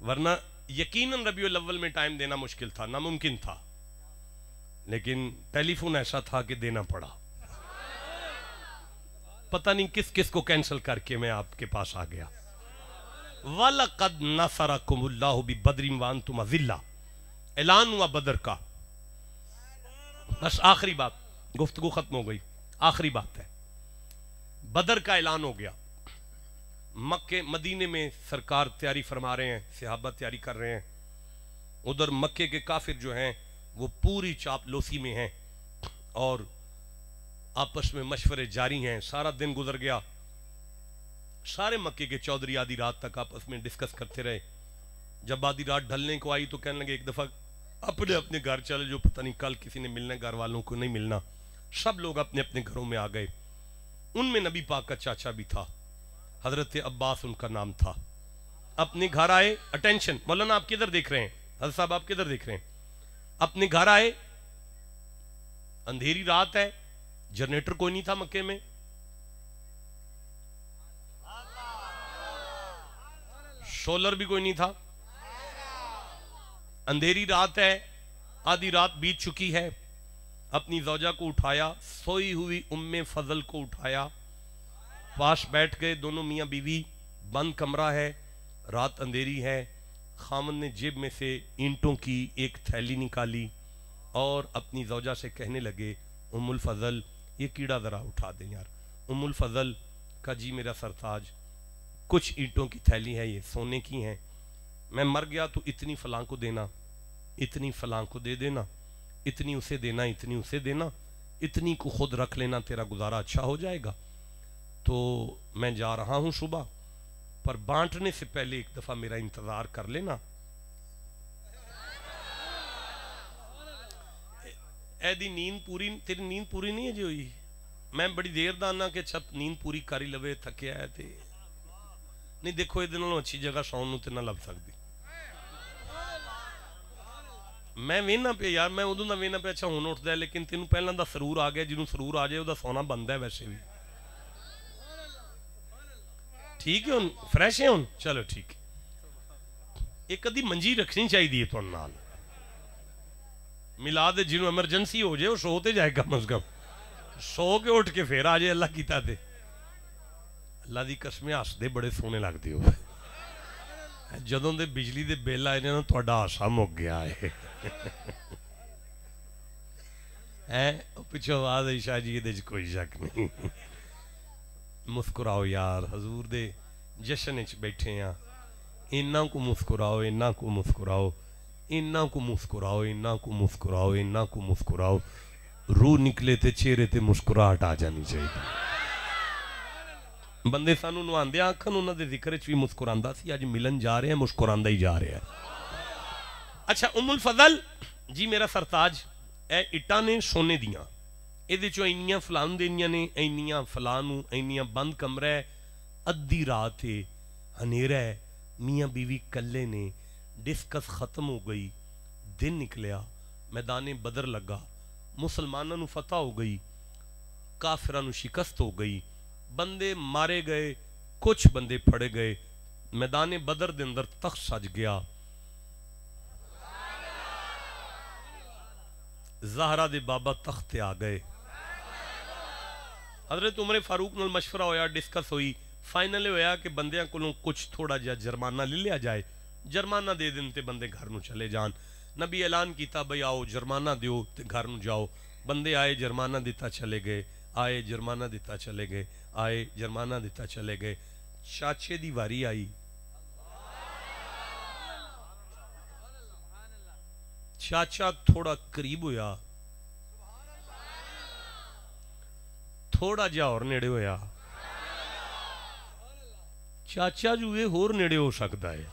ورنہ یقیناً ربیع الاول میں ٹائم دینا مشکل تھا، ناممکن تھا، لیکن ٹیلی فون ایسا تھا کہ دینا پڑا. پتہ نہیں کس کس کو کینسل کر کے میں آپ کے پاس آ گیا. وَلَقَدْ نَصَرَكُمُ اللَّهُ بِبَدْرٍ وَأَنْتُمْ أَذِلَّةٌ. اعلان ہوا بدر کا. بس آخری بات، گفتگو ختم ہو گئی، آخری بات ہے. بدر کا اعلان ہو گیا. مکے مدینے میں سرکار تیاری فرما رہے ہیں، صحابہ تیاری کر رہے ہیں. ادھر مکے کے کافر جو ہیں وہ پوری چاپلوسی میں ہیں اور آپس میں مشورے جاری ہیں. سارا دن گزر گیا، سارے مکے کے چودھری آدھی رات تک آپس میں ڈسکس کرتے رہے. جب آدھی رات ڈھلنے کو آئی تو کہنے لگے ایک دفعہ اپنے اپنے گھر چلے، جو پتہ نہیں کل کسی نے ملنا، گھر والوں کو نہیں ملنا. سب لوگ اپنے اپنے گھروں میں آ گئے. ان میں نبی پاک کا چاچا بھی تھا، حضرت عباس ان کا نام تھا. اپنے گھر آئے. اٹینشن مولانا، آپ کدھر دیکھ رہے ہیں؟ حضرت صاحب آپ کدھر دیکھ رہے ہیں؟ اپنے گھر آئے، اندھیری رات ہے، جنریٹر کوئی نہیں تھا مکے میں، سولر بھی کوئی نہیں تھا، اندھیری رات ہے، آدھی رات بیت چکی ہے. اپنی زوجہ کو اٹھایا، سوئی ہوئی ام فضل کو اٹھایا، پاس بیٹھ گئے دونوں میاں بیوی. بند کمرہ ہے، رات اندھیری ہے. خامن نے جیب میں سے اینٹوں کی ایک تھیلی نکالی اور اپنی زوجہ سے کہنے لگے ام الفضل یہ کیڑا ذرا اٹھا دیں یار. ام الفضل کا جی میرا سرتاج، کچھ اینٹوں کی تھیلی ہے، یہ سونے کی ہیں، میں مر گیا تو اتنی فلاں کو دینا، اتنی فلاں کو دے دینا، اتنی اسے دینا، اتنی اسے دینا، اتنی کو خود رکھ لینا، تیرا گزارا اچھا ہو جائے گا. تو میں جا رہا ہوں صبح، پر بانٹنے سے پہلے ایک دفعہ میرا انتظار کر لینا. اے دی نیند پوری، تیری نیند پوری نہیں ہے جی ہوئی؟ میں بڑی دیر دانا کہ چھپ نیند پوری کری لوے، تھکے آئے تھے. نہیں دیکھو یہ دنوں اچھی جگہ سون نو تے نہ لگ سکتی. میں وینا پہ یار، میں ادوں دا وینا پہ اچھا ہون اٹھتا ہے، لیکن تینوں پہلا دا سرور آ گیا. جنوں سرور آ جائے وہ دا سونا بنتا ہے. ویسے بھی ٹھیک ہے، ہن فریش ہے، ہن چلو ٹھیک ہے. ایک ادھی منجی رکھنی چاہیے تو نال ملا دے، جنوں ایمرجنسی ہو جائے وہ سوتے جائے کم از کم، سو کے اٹھ کے پھر آ جائے. اللہ کیتا دے. اللہ دی قسمیں ہسدے بڑے سونے لگتے ہو. جدوں دے بجلی دے بل آئے نا تہاڈا ہاسا مک گیا ہے. پچھو آواز آئی شاہ جی یہ کوئی شک نہیں. مسکراؤ یار، حضور دے جشن وچ بیٹھے ہیں، انہاں کو مسکراؤ، انہاں کو مسکراؤ، انہاں کو مسکراؤ، انہاں کو مسکراؤ، انہاں کو مسکراؤ. روح نکلے تے چہرے تے مسکراہٹ آ جانی چاہیے. بندے سانو نواندے آنکھن انہاں دے ذکر وچ بھی مسکراندا سی. اج ملن جا رہے ہیں، مسکراندا ہی جا رہے ہیں. اچھا ام الفضل جی میرا سرتاج، اے اٹاں نے سونے دیاں، یہ چو اینیاں فلان دینیاں نے، اینیاں فلانوں، اینیاں بند کمرہ ہے، ادھی رات ہے، ہنیرا ہے، میاں بیوی کلے نے. ڈسکس ختم ہو گئی، دن نکلیا، میدان بدر لگا، مسلمانوں فتح ہو گئی، کافرانوں شکست ہو گئی، بندے مارے گئے، کچھ بندے پھڑے گئے. میدان بدر دے اندر تخت سج گیا. زہرا دے بابا تخت آ گئے. حضرت عمر فاروق نال مشورہ ہویا، ڈسکس ہوئی، فائنل ہویا کہ بندیاں کولوں کچھ تھوڑا جا جرمانہ لے لیا جائے. جرمانہ دے دن تے بندے گھر نو چلے جان. نبی اعلان کیتا بھئی آؤ جرمانہ دیو تے گھر نو جاؤ. بندے آئے جرمانہ دیتا چلے گئے، آئے جرمانہ دیتا چلے گئے، آئے جرمانہ دیتا چلے گئے. چاچے دی واری آئی. چاچا تھوڑا قریب ہویا، تھوڑا جا اور نیڑے ہویا. چاچا جو یہ ہور نیڑے ہو سکتا ہے.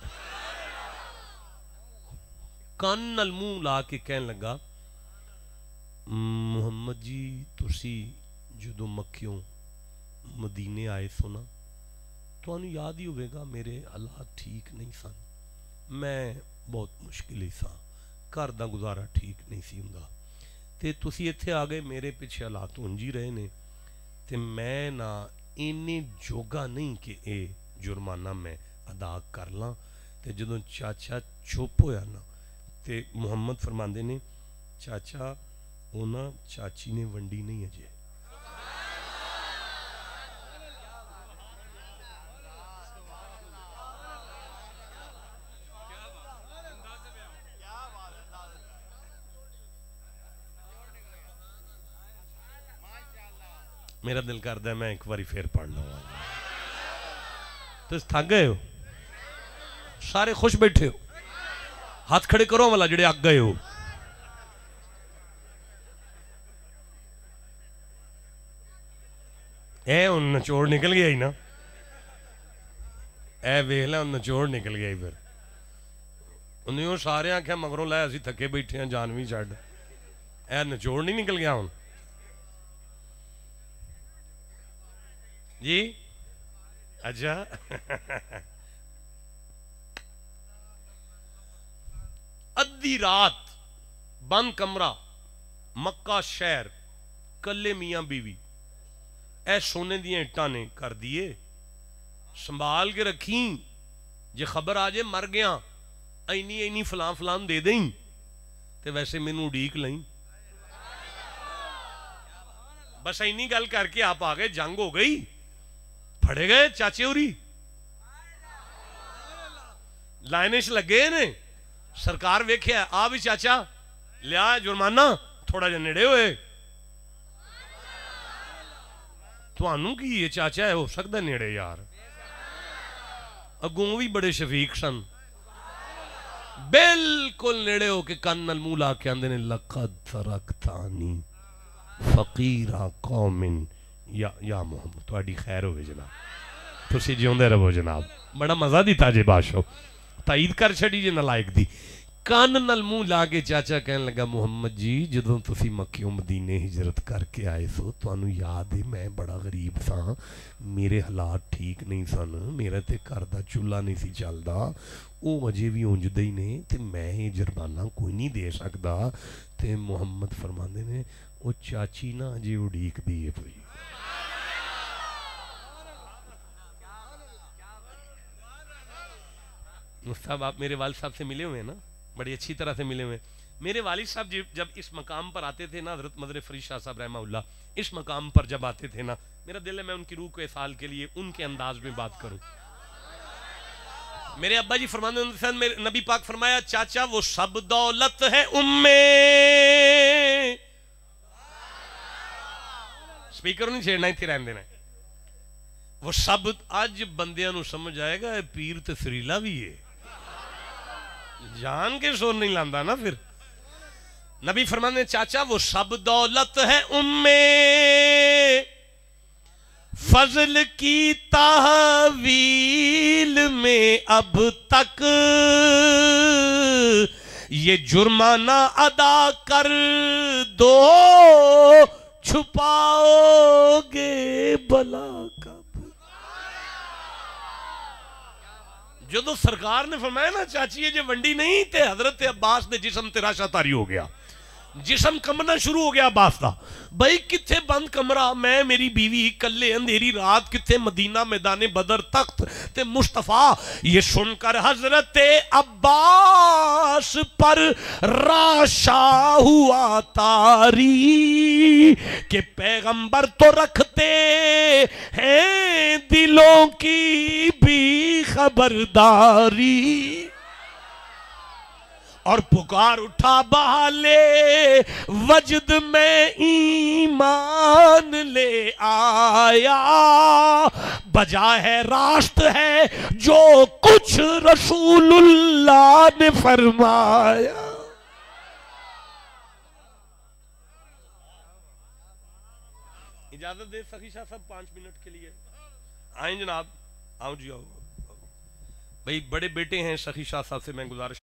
کان نال منہ لا کے کہنے لگا محمد جی تسی جدو مکیوں مدینے آئے سو نا، تو انہوں یاد ہی ہوئے گا میرے حالات ٹھیک نہیں سن، میں بہت مشکل ہی سا، گھر دا گزارا ٹھیک نہیں سی ہوندا، تے تسی ایتھے آ گئے میرے پیچھے حالات ہنجی رہے نے، تے میں نا اینے جوگا نہیں کہ اے جرمانہ میں ادا کر لاں، تے جدوں چاچا چپ ہویا نا تے محمد فرماندے نے چاچا اونا چاچی نے ونڈی نہیں اجے. میرا دل کردا ہے میں ایک باری پھر پڑھ لوں. تو تھک گئے ہو سارے خوش بیٹھے ہو ہاتھ کھڑے کرو والا جڑے اگ گئے ہو. اے ان نچوڑ نکل گیا ہی نا اے ویکھ لے ان نچوڑ نکل گیا ہی. پھر انہیں سارے آنکھیں مگروں لائے اسی تھکے بیٹھے ہیں جانوی چڑھ اے نچوڑ نہیں نکل گیا ہوں جی. اچھا ادھی رات بند کمرہ مکہ شہر کلے میاں بیوی اے سونے دیاں اٹھاں نے کر دیے سنبھال کے رکھیں جے خبر آجے مر گیا اینی فلان فلان دے دیں تے ویسے میں نو ڈیک لیں. بس اینی گل کر کے آپ آگئے جنگ ہو گئی پھڑے گئے چاچے ہوری لائنش لگے نے سرکار ویکھیا آ بھی چاچا لیا جرمانہ تھوڑا جا نیڑے ہوئے تو آنوں کی یہ چاچا ہے ہو سکتا نیڑے یار اگوں بھی بڑے شفیق سن بالکل نیڑے ہو کے کن نال منہ لا کے آندے نے لقد ترکتانی فقیرا قوم یا محمد تہاڈی خیر ہوئے جناب تسی جیوندے رہو جناب. بڑا مزہ دیتا جے بادشاہ تائید کر چھڑی جے نالائق دی. کان نال منہ لا کے چاچا کہنے لگا محمد جی جدوں تسی مکیوں مدینے ہجرت کر کے آئے سو تانوں یاد ہے میں بڑا غریب سا میرے حالات ٹھیک نہیں سن میرے تے گھر دا چولہا نہیں سی چلدا او اجے بھی اونجدے ہی نے تے میں یہ جرمانہ کوئی نہیں دے سکدا. تے محمد فرماندے نے او چاچی نا اجے اڈیک دی ہے پئی. مصطفیٰ آپ میرے والد صاحب سے ملے ہوئے ہیں نا بڑی اچھی طرح سے ملے ہوئے. میرے والد صاحب جب اس مقام پر آتے تھے نا حضرت مدر فرید شاہ صاحب رحمہ اللہ اس مقام پر جب آتے تھے نا میرا دل ہے میں ان کی روح کو اصال کے لیے ان کے انداز میں بات کروں. میرے ابا جی فرمانے نبی پاک فرمایا چاچا وہ سب دولت ہے امیں سپیکر نہیں چھیڑنا ہی تھی رہن دینا وہ سب آج بندیاں نو سمجھ آئے گا پیر تے سریلا بھی ہے جان کے سور نہیں لاندا نا. پھر نبی فرمانے چاچا وہ سب دولت ہے امیں فضل کی تحویل میں اب تک یہ جرمانہ ادا کر دو چھپاؤ گے بلا کب. جدو سرکار نے فرمایا نا چاچی یہ جو ونڈی نہیں تے حضرت عباس دے جسم تراشا تاری ہو گیا جسم کمنا شروع ہو گیا عباس دا. بھائی کتھے بند کمرہ میں میری بیوی کلے اندھیری رات کتھے مدینہ میدان بدر تخت تے مصطفیٰ. یہ سن کر حضرت عباس پر راشا ہوا تاری کہ پیغمبر تو رکھتے ہیں دلوں کی بھی خبرداری اور پکار اٹھا بہالے وجد میں ایمان لے آیا بجا ہے راست ہے جو کچھ رسول اللہ نے فرمایا. اجازت دے سخی شاہ صاحب 5 منٹ کے لیے آئیں جناب. آؤ جی آؤ بھئی بڑے بیٹے ہیں سخی شاہ صاحب سے میں گزارش